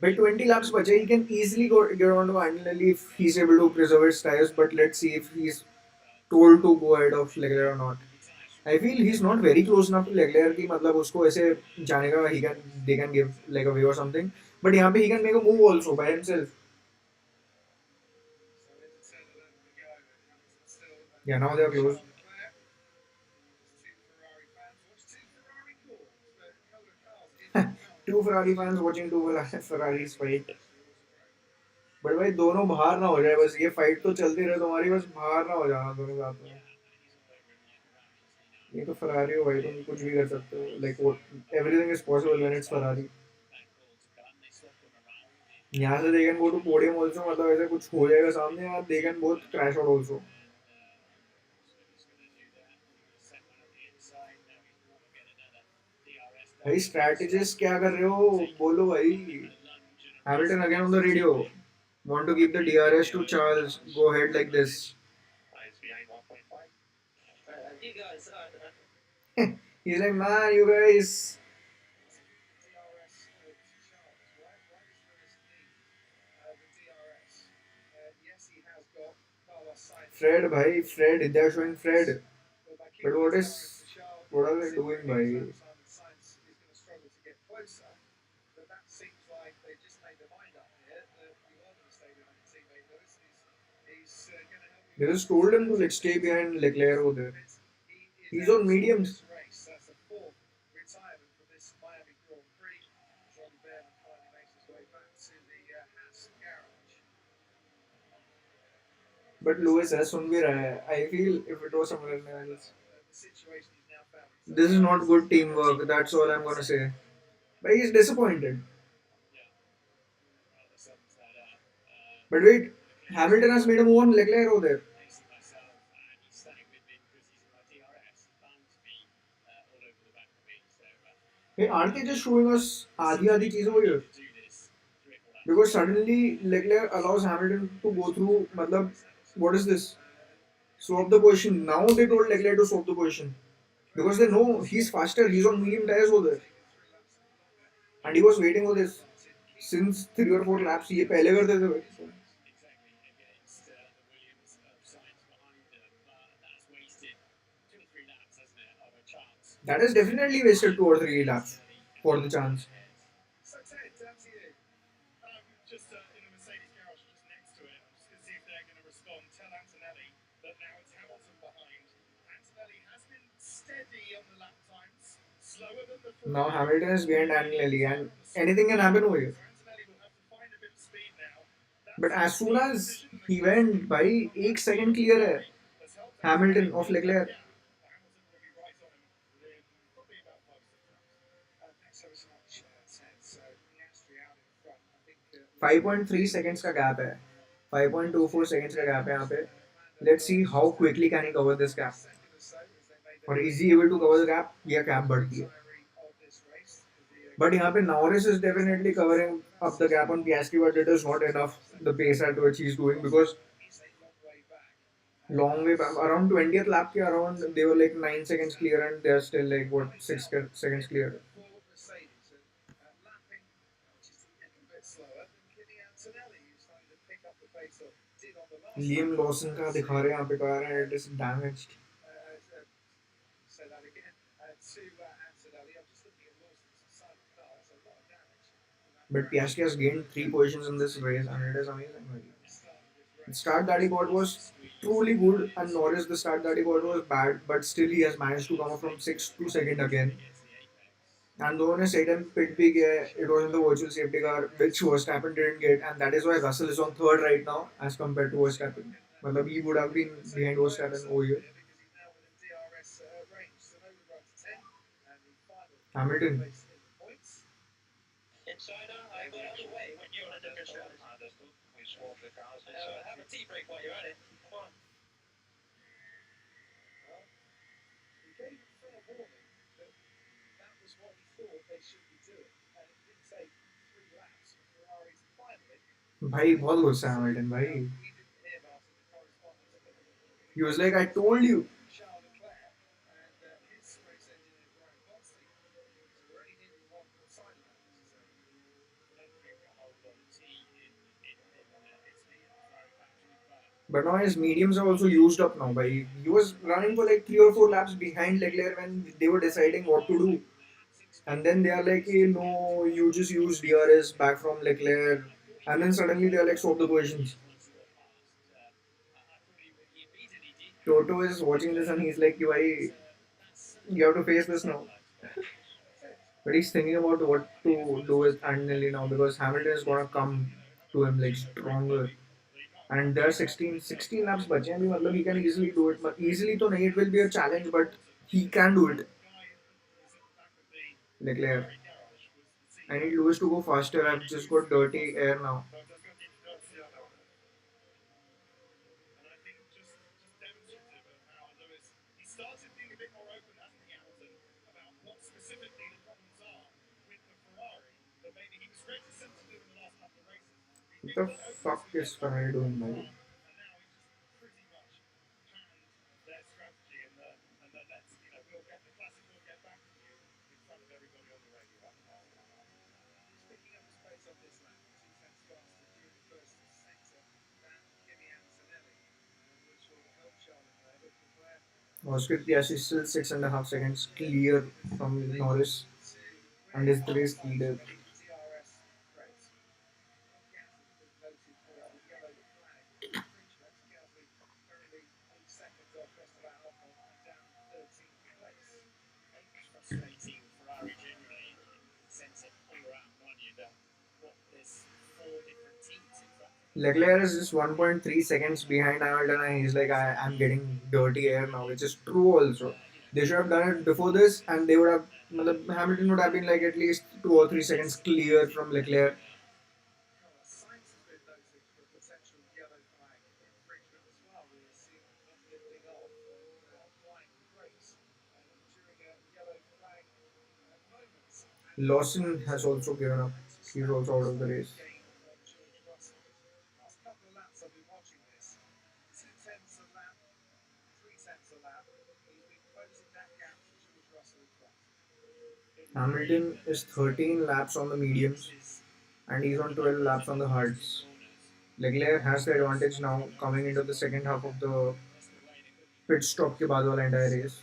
By 20 laps bache, he can easily get on to Antonelli if he's able to preserve his tires. But let's see if he's told to go ahead of Leclerc or not. I feel he's not very close enough to Leclerc कि मतलब उसको ऐसे जाने का he can they can give like a way or something. But यहाँ पे he can make a move also by himself. Yeah, now they are close. Two Ferrari fans watching two Ferraris fight. But भाई दोनों बाहर ना हो जाए बस ये फाइट तो चलती रहे तुम्हारी बस बाहर ना हो जाना दोनों साथ में ये तो फरारी हो भाई तुम कुछ भी कर सकते हो like everything is possible when it's Ferrari यहाँ से they can go to podium also मतलब ऐसे कुछ हो जाएगा सामने यार they can both crash out also भाई स्ट्रैटेजिस्ट क्या कर रहे हो बोलो भाई Hamilton again on the radio want to keep the DRS to Charles go ahead like this he's like man you guys Fred भाई Fred they are showing Fred but what are they doing भाई they just told him to like stay behind Leclerc over there he's on mediums but Lewis has सुन भी रहा है I feel if it was someone else this is not good teamwork that's all I'm gonna say but he's disappointed but wait Hamilton has made a move on Leclerc over there hey aren't they just showing us आधी चीजें over here because suddenly Leclerc allows Hamilton to go through मतलब what is this swap the position now they told Leclerc to swap the position because they know he's faster he's on medium tires over there and he was waiting for this since 3 or 4 laps ये पहले करते थे भाई that is definitely wasted 2 or 3 laps for the chance now Hamilton is behind Antonelli and anything can happen over here but as soon as he went by 1 second clear है Hamilton of Leclerc 5.3 seconds का gap है 5.24 seconds का gap है यहाँ पे let's see how quickly can he cover this gap और is he able to cover the gap या gap बढ़ती है but यहाँ पे Norris is definitely covering up the gap on Piastri but it is not enough the pace at which he's doing because long way back around 20th lap के around they were like 9 seconds clear and they're still like what 6 seconds clear Liam Lawson का दिखा रहे हैं यहाँ पे car है it is damaged but Piastri has gained 3 positions in this race and it is amazing the start that he got was truly good and Norris the start that he got was bad but still he has managed to come up from 6th to 2nd again and though Satan pit big it was in the virtual safety car which Verstappen didn't get and that is why Russell is on third right now as compared to Verstappen मतलब he would have been behind Verstappen over here Hamilton भाई बहुत गुस्सा है Hamilton भाई he was like I told you But now his mediums are also used up now. By he was running for like 3 or 4 laps behind Leclerc when they were deciding what to do, and then they are like, "Hey, no, you just use DRS back from Leclerc," and then suddenly they are like, "Swap the positions." Toto is watching this and he's like, "Why you have to face this now?" But he's thinking about what to do with Antonelli now because Hamilton is gonna come to him like stronger. And there are 16 laps बचे हैं अभी मतलब he can easily do it. But easily तो नहीं, it will be a challenge, but he can do it. Leclerc. I need Lewis to go faster. I've just got dirty air now. What the fuck is Ferrari doing, man? Oscar Piastri is still 6.5 seconds clear from Norris and is the race leader. Leclerc is just 1.3 seconds behind Hamilton, and he's like, I'm getting dirty air now, which is true also. They should have done it before this, and they would have. Hamilton would have been like at least 2 or 3 seconds clear from Leclerc. Lawson has also given up. He's also out of the race. Hamilton is 13 laps on the mediums, and he's on 12 laps on the hards. Leclerc has the advantage now coming into the second half of the pit stop के बाद वाला entire race.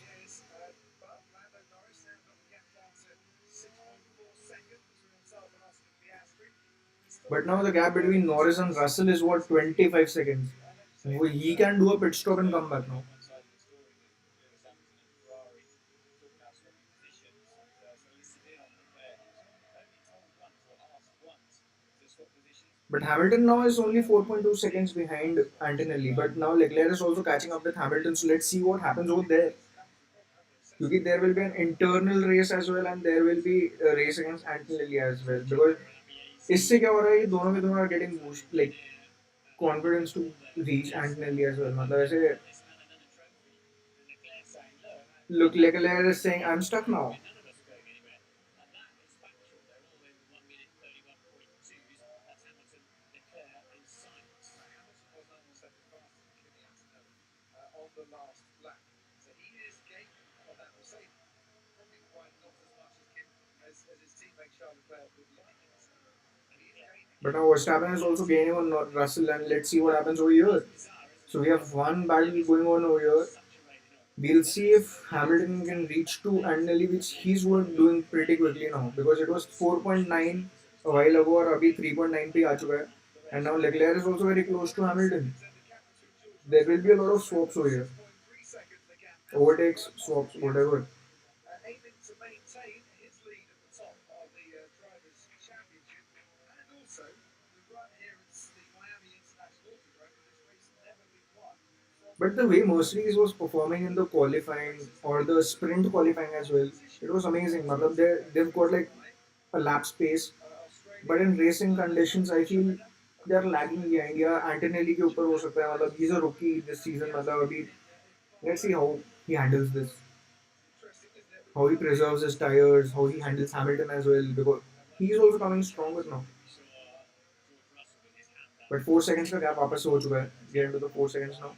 But now the gap between Norris and Russell is what, 25 seconds. He can do a pit stop and come back now. But Hamilton now is only 4.2 seconds behind Antonelli. But now Leclerc is also catching up with Hamilton. So let's see what happens over there. Because there will be an internal race as well, and there will be a race against Antonelli as well. Because इससे क्या हो रहा है, ये दोनों के दोनों are getting boost like confidence to reach Antonelli as well. मतलब ऐसे look, Leclerc is saying I'm stuck now. But now Verstappen is also gaining on Russell, and let's see what happens over here. So we have one battle going on over here. We'll see if Hamilton can reach to Antonelli, which he's doing pretty quickly now because it was 4.9 a while ago, और अभी 3.9 पे आ चुका है. And now Leclerc is also very close to Hamilton. There will be a lot of swaps over here. Overtakes, swaps, whatever. But the way Mercedes was performing in the qualifying or the sprint qualifying as well, it was amazing. मतलब they've got like a lap space, but in racing conditions, I feel they are lagging behind. या Antonelli के ऊपर हो सकता है. मतलब he's a rookie this season. मतलब अभी let's see how he handles this, how he preserves his tires, how he handles Hamilton as well because he's also coming stronger now. But 4 seconds का gap वापस से हो चुका है. Get into the 4 seconds now.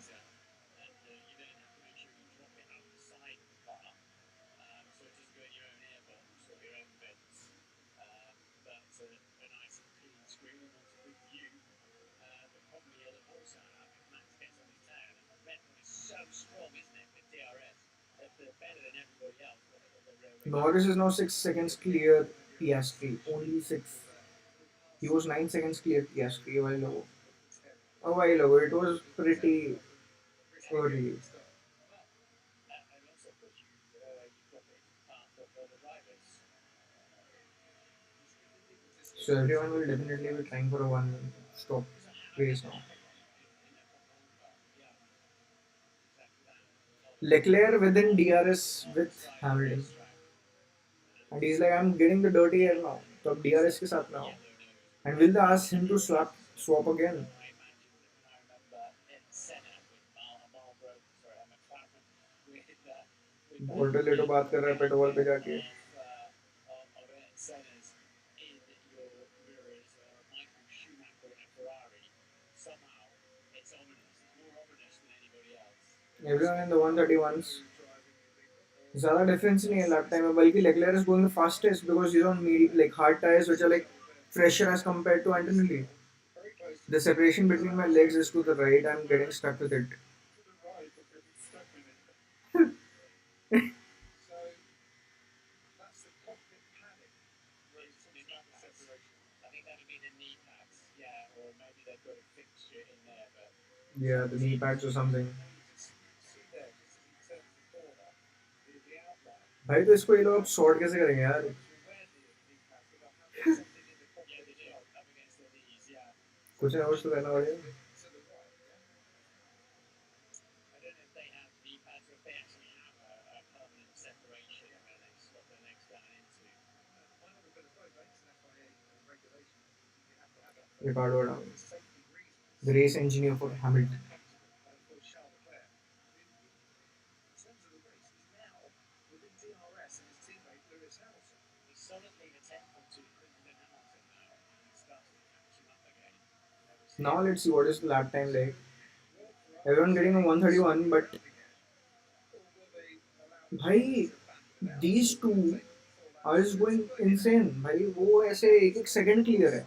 Norris is now 6 seconds clear Piastri. Only six. He was 9 seconds clear Piastri a while ago. A while ago, it was pretty early. So everyone will definitely be trying for a one stop race now. Leclerc within DRS with Hamilton. And he's like, I'm getting the dirty air now. So DRS के साथ now. And will they ask him to swap again? बोल्टो लेटो बात कर रहा है petrol पे जाके. Everyone in the 131s. ज़्यादा difference नहीं है लैप टाइम में बल्कि LeClair is going fastest because he on like hard tires which are like fresher as compared to Antonelli. The separation between my legs is to the right. I'm getting stuck with it. Yeah, the knee pads or something. भाई तो इसको ये लोग short कैसे करेंगे यार. कुछ ना कुछ तो करना पड़ेगा. Ricardo down. The race engineer for Hamilton. Now let's see what is the lap time like. Everyone getting a 131, but भाई these two are just going insane. भाई वो ऐसे एक एक सेकंड क्लियर है.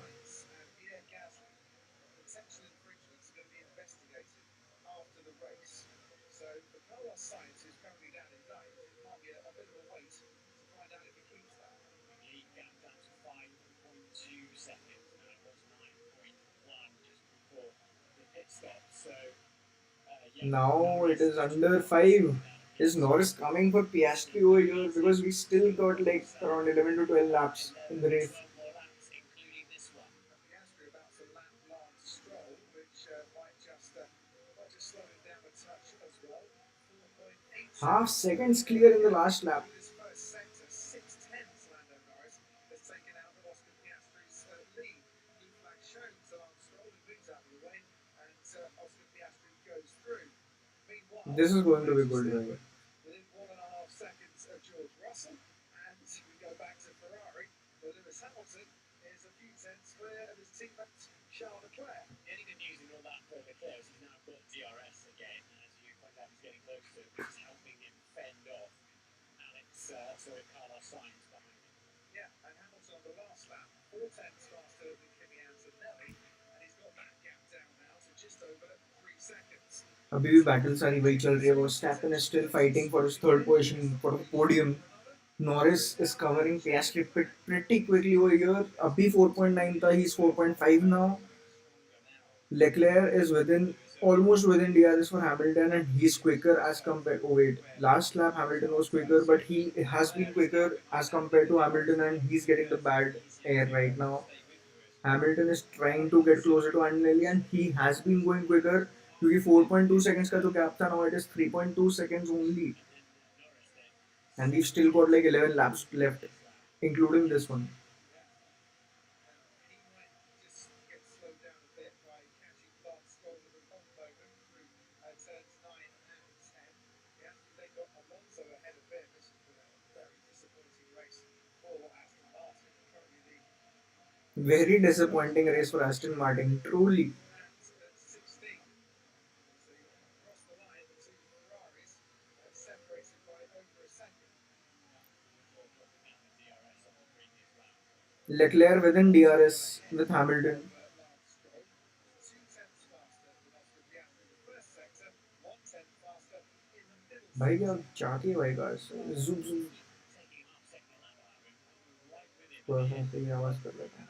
Now it is under 5. Is Norris coming for Piastri over here? Because we still got like around 11 to 12 laps in the race. Half seconds clear in the last lap. This is going to be good, right? अभी भी battle सारी वही चल रही है. वो स्टैपन is still fighting for his third position for the podium. Norris is covering Piastri pretty quickly over here. अभी 4.9 था, he's 4.5 now. Leclerc is almost within DRS for Hamilton and he's quicker as compared. Oh wait, last lap Hamilton was quicker, but he has been quicker as compared to Hamilton and he's getting the bad air right now. Hamilton is trying to get closer to Antonelli and he has been going quicker. क्योंकि 4.2 seconds का जो gap था, now it is 3.2 seconds only. And we've still got like 11 laps left, including this one. Very disappointing race for Aston Martin, truly. Leclerc within DRS with Hamilton. भाई क्या चाहती है भाई car से जुम जुम थोड़ा सा ऐसे ही आवाज कर लेते हैं.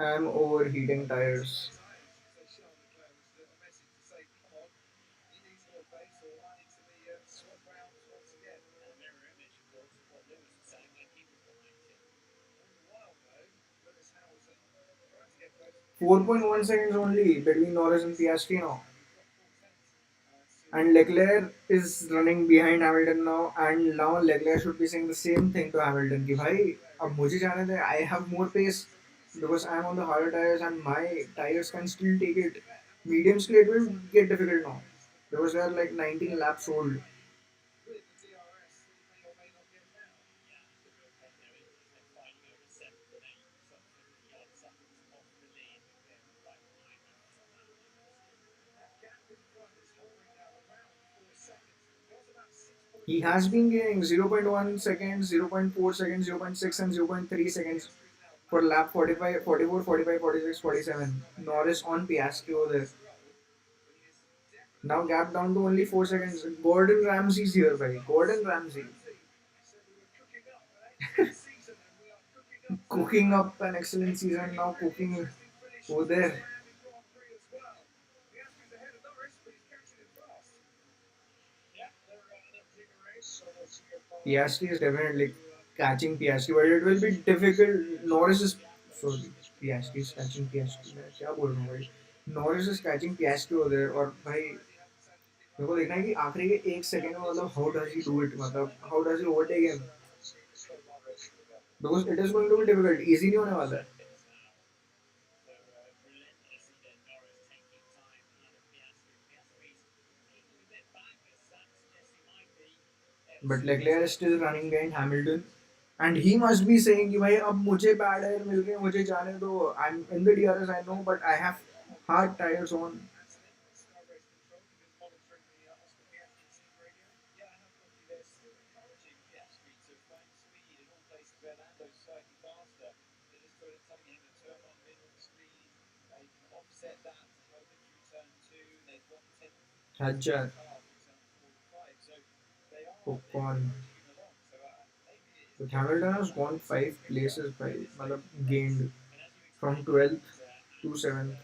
I'm overheating tires. 4.1 seconds only between Norris and Piastri now. And Leclerc is running behind Hamilton now, and now Leclerc should be saying the same thing to Hamilton कि भाई अब मुझे जाने दे, I have more pace because I'm on the harder tires and my tires can still take it. Mediums के लिए it will get difficult now because they are like 19 laps old. He has been gaining 0.1 seconds, 0.4 seconds, 0.6 and 0.3 seconds for lap 45, 44, 45, 46, 47. Norris on Piastri over there. Now gap down to only 4 seconds. Gordon Ramsay's here, buddy. Gordon Ramsay. Cooking up an excellent season, now cooking over there. Piastri is definitely catching Piastri, but it will be difficult. Norris is sorry, Piastri is catching Piastri. मैं क्या बोल रहा हूँ भाई? Norris is catching Piastri over there और भाई मेरे को देखना है कि आखिरी के 1 सेकंड में मतलब how does he do it, मतलब how does he overtake him, because it is going to be difficult. Easy नहीं होने वाला है. But Leclerc is still running behind Hamilton. And he must be saying कि भाई अब मुझे bad air मिल गए, मुझे जाने दो. I'm in the DRS, I know, but I have hard tires on. अच्छा, Ocon. But Hamilton has gone 5 places by मतलब gained from 12th to 7th.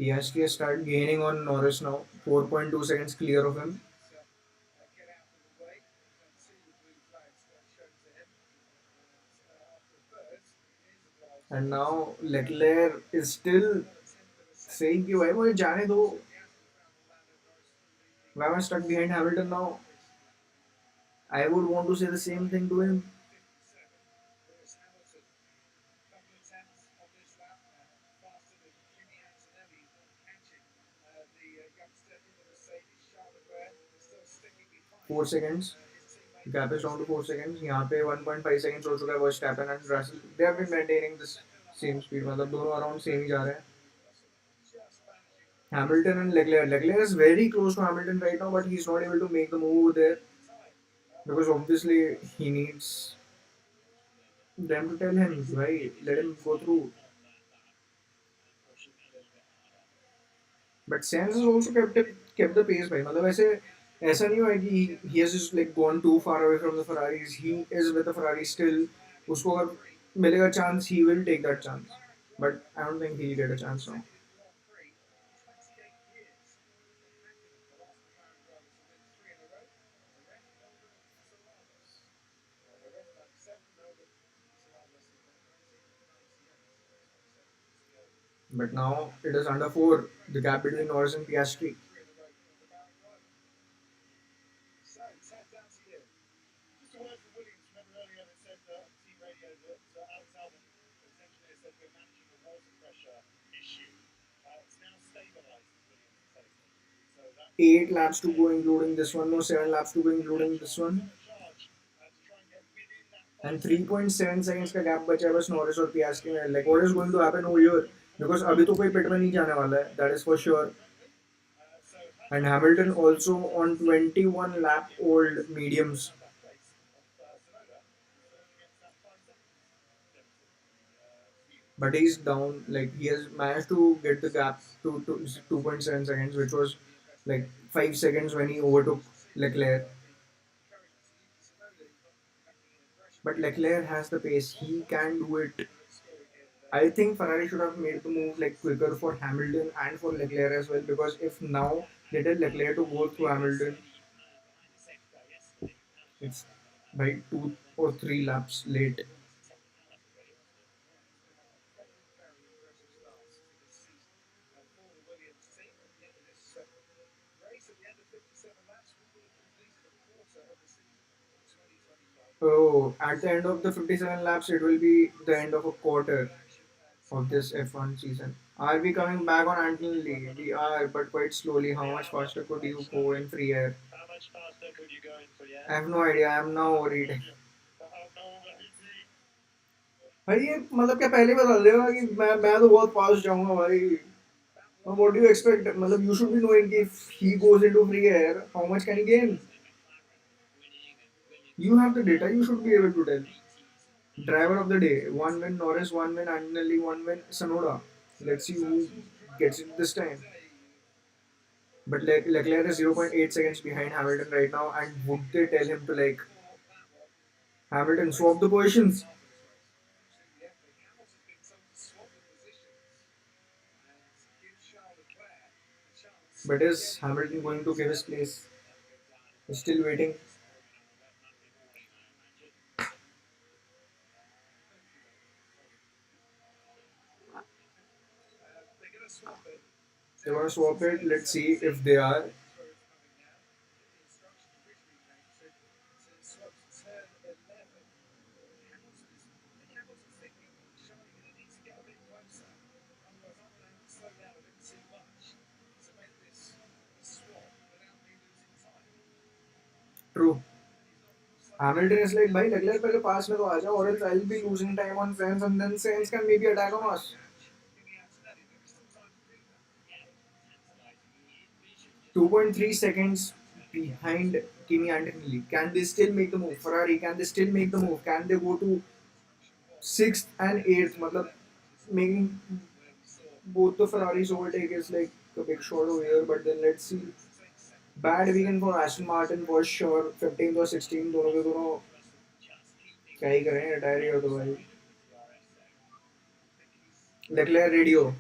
Piastri has started gaining on Norris now, 4.2 seconds clear of him. And now Leclerc is still saying कि भाई मुझे जाने दो. Why am I stuck behind Hamilton now? I would want to say the same thing to him. Four seconds. Gap is down to 4 seconds. यहाँ पे 1.5 seconds हो चुका है. Verstappen and Russell. They have been maintaining this same speed. मतलब दोनों around same ही जा रहे हैं. Hamilton and Leclerc. Leclerc is very close to Hamilton right now, but he's not able to make the move there because obviously he needs them to tell him, right? Let him go through. But Sainz has also kept the pace भाई. मतलब ऐसे ऐसा नहीं हुआ है कि he has just like gone too far away from the Ferraris. He is with the Ferrari still. उसको अगर मिलेगा chance, he will take that chance. But I don't think he'll get a chance now. But now it is under 4. The gap between Norris and Piastri. Eight laps to go, including this one. No, 7 laps to go, including this one. And 3.7 seconds का gap बचा है बस Norris और पियास्ट्री में. Like what is going to happen over here? Because अभी तो कोई पिट में नहीं जाने वाला है. That is for sure. And Hamilton also on 21 lap old mediums. but he's down. Like he has managed to get the gap to 2.7 seconds, which was like 5 seconds when he overtook Leclerc. But Leclerc has the pace; he can do it. I think Ferrari should have made the move like quicker for Hamilton and for Leclerc as well, because if now they tell Leclerc to go through Hamilton, it's by 2 or 3 laps late. Oh, at the end of the 57 laps, it will be the end of a quarter of this F1 season. Are we coming back on Anthony? We are, but quite slowly. How much faster could you go in free air? I have no idea. I am now worried. भाई ये मतलब क्या पहले बता देगा कि मैं तो बहुत फास्ट जाऊंगा भाई. What do you expect? मतलब you should be knowing कि if he goes into free air, how much can he gain? You have the data. You should be able to tell. Driver of the day: one win Norris, one win Antonelli, one win Sonoda. Let's see who gets it this time. But Leclerc is 0.8 seconds behind Hamilton right now, and would they tell him to like Hamilton swap the positions? But is Hamilton going to give his place? He's still waiting. They want to swap it. Let's see if they are. True. Hamilton is like, भाई Leclerc पहले पास में तो आ जाओ, or else I'll be losing time on Sainz, and then Sainz can maybe attack on us. 2.3 seconds behind Kimi Antonelli. Can they still make the move? Ferrari, can they still make the move? Can they go to sixth and eighth? मतलब making both the Ferraris overtake is like a big shot over here. But then let's see. Bad weekend for Aston Martin for sure. 15th or 16th दोनों के दोनों क्या ही करें, retire ही हो तो भाई. Leclerc radio.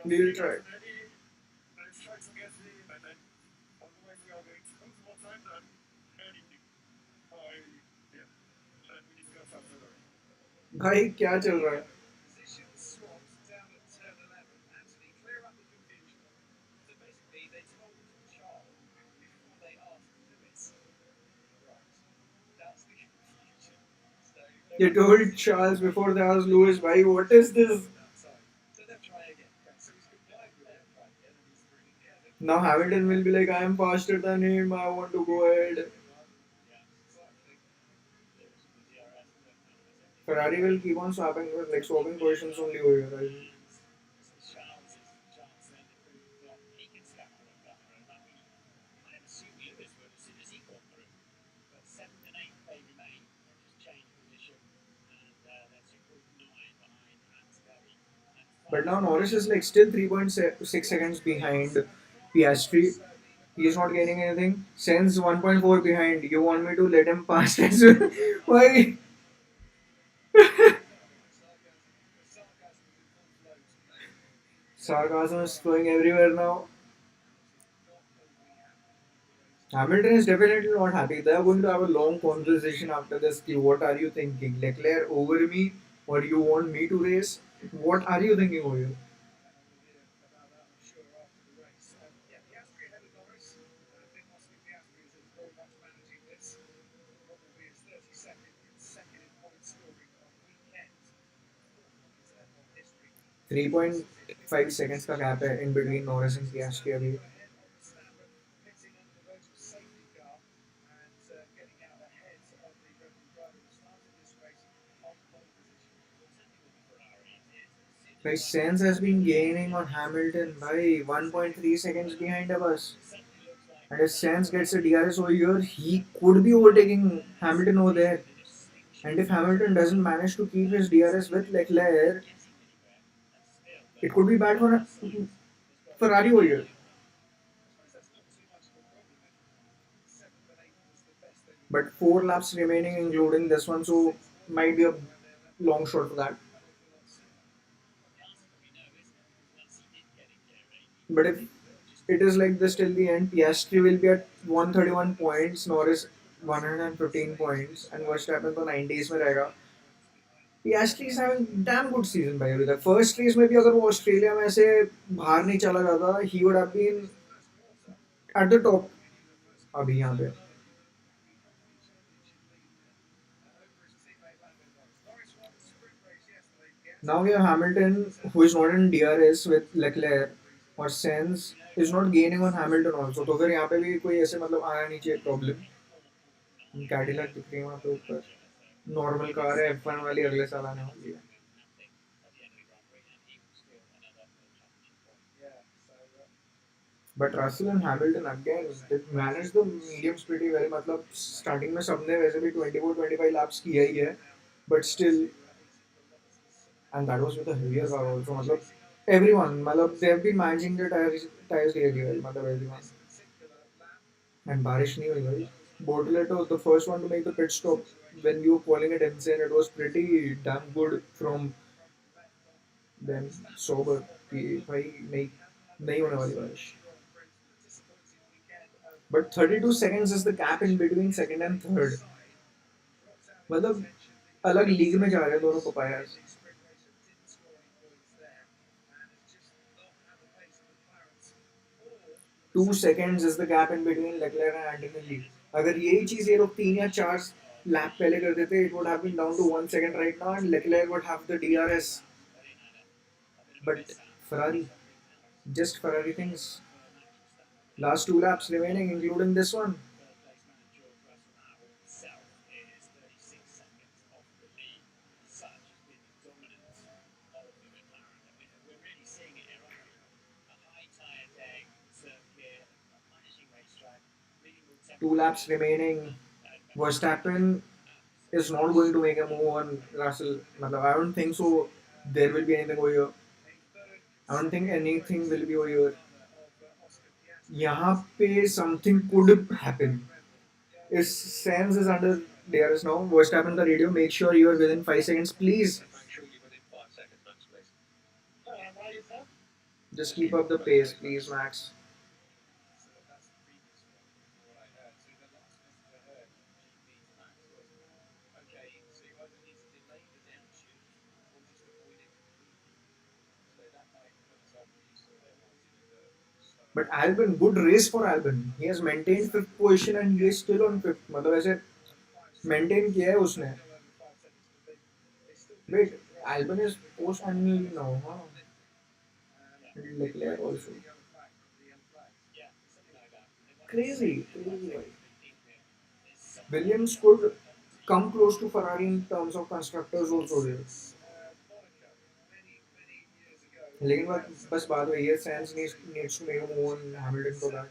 We'll try. भाई क्या चल रहा है? They told Charles before they asked Lewis, why, what is this? Now Hamilton will be like, I am faster than him, I want to go ahead. Ferrari will keep on swapping, like swapping positions only over here. Right? But now Norris is like still 3.6 seconds behind Piastri. He is not gaining anything. Sense 1.4 behind. You want me to let him pass as well? Why? Sarcasm is flowing everywhere now. Hamilton is definitely not happy. They are going to have a long conversation after this. Ki, what are you thinking? Leclerc over me, or you want me to race? What are you thinking over here? Three point five seconds का gap है in between Norris and Piastri अभी. Like Sainz has been gaining on Hamilton by 1.3 seconds behind of us. And if Sainz gets a DRS over here, he could be overtaking Hamilton over there. And if Hamilton doesn't manage to keep his DRS with Leclerc, it could be bad for Ferrari over here. But 4 laps remaining, including this one, so might be a long shot for that. But if it is like this till the end, Piastri will be at 131 points, Norris 115 points, and Verstappen तो 90s में रहेगा. Piastri is having damn good season by the way. First race में भी अगर वो Australia में ऐसे बाहर नहीं चला जाता, he would have been at the top अभी यहाँ पे. Now we have Hamilton who is not in DRS with Leclerc और Sainz is not gaining on Hamilton also. तो फिर यहाँ पे भी कोई ऐसे मतलब आना नहीं चाहिए प्रॉब्लम. कैडिलैक दिख रही है वहाँ पे ऊपर. नॉर्मल कार है F1 वाली अगले साल आने वाली है. But Russell and Hamilton again they manage the mediums pretty well. मतलब स्टार्टिंग में सबने वैसे भी 24-25 लैप्स किया ही है. But still and that was with a heavier car also. मतलब everyone मतलब they have been managing the tires really well. मतलब everyone. And बारिश नहीं हुई भाई. Bortoleto, the first one to make the pit stop when you were calling it insane, it was pretty damn good from them. Sober कि भाई नहीं नहीं होने वाली बारिश. But 32 seconds is the gap in between second and third. मतलब अलग league में जा रहे हैं दोनों papayas. 2 seconds is the gap in between Leclerc and Antonelli. अगर यही चीज ये लोग 3 या 4 लैप पहले कर देते, it would have been down to 1 second right now, and Leclerc would have the DRS. But Ferrari, just Ferrari things. Last 2 laps remaining, including this one. 2 laps remaining. Verstappen is not going to make a move on Russell. I don't think so. There will be anything over here. I don't think anything will be over here. यहाँ पे something could happen. If Sainz is under DRS now, Verstappen the radio, make sure you are within 5 seconds, please. Just keep up the pace, please, Max. But Albon, good race for Albon. He has maintained fifth position and he is still on fifth. मतलब ऐसे maintain किया है उसने. Wait, Albon is post annually now, huh? Leclerc also. Crazy, crazy. Williams could come close to Ferrari in terms of constructors also here. लेकिन बस बात वही है, Sainz needs to make a move on Hamilton for that.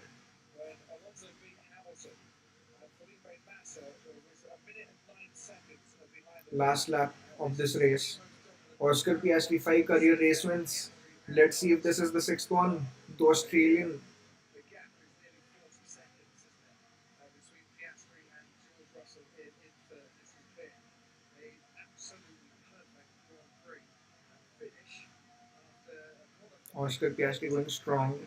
Last lap of this race. Oscar Piastri 5 career race wins. Let's see if this is the sixth one. The Australian. Oscar Piastri going strong.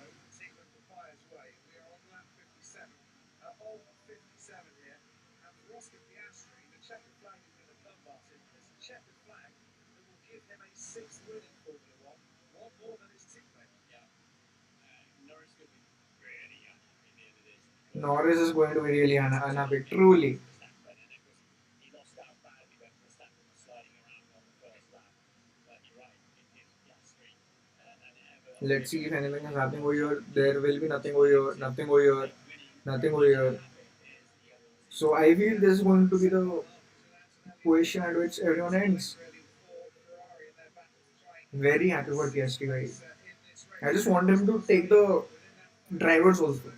Norris is going to be really unhappy, truly. Let's see if anything is happening over here. There will be nothing over here, nothing over here, nothing over here. So I feel this is going to be the position at which everyone ends. Very happy for PSG guys. I just want him to take the drivers also.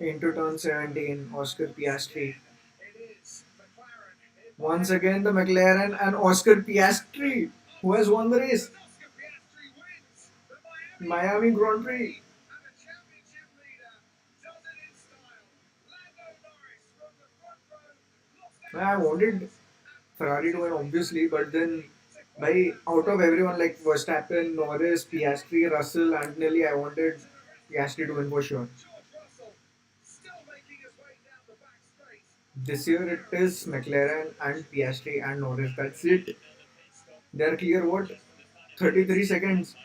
Into turn 17, Oscar Piastri. Once again, the McLaren and Oscar Piastri, who has won the race. Miami Grand Prix. I wanted Ferrari to win, obviously, but then by out of everyone like Verstappen, Norris, Piastri, Russell, Antonelli, I wanted Piastri to win for sure. This year it is McLaren and Piastri and Norris. That's it. They're clear what? 33 seconds.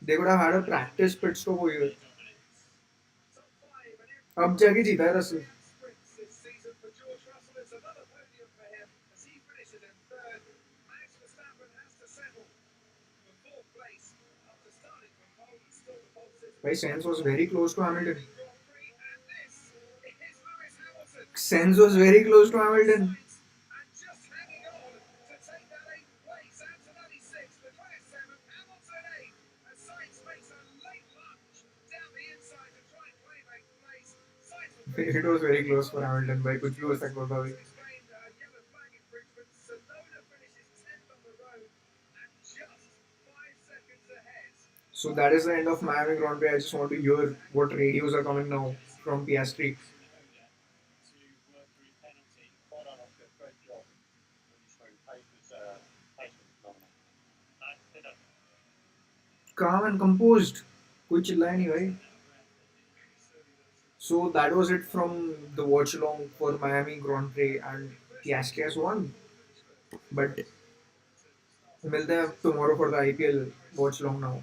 They could have had a practice pit stop over here. अब जाके जीता है Russell. भाई Sainz was very close to Hamilton. Sainz was very close to Hamilton. It was very close for Hamilton. भाई कुछ भी हो सकता था भाई. So that is the end of Miami Grand Prix. I just want to hear what radios are coming now from PS3. Calm and composed. कोई चिल्लाया नहीं भाई. So that was it from the Watchalong for Miami Grand Prix and PS3 has won. But मिलते हैं tomorrow for the IPL Watchalong now.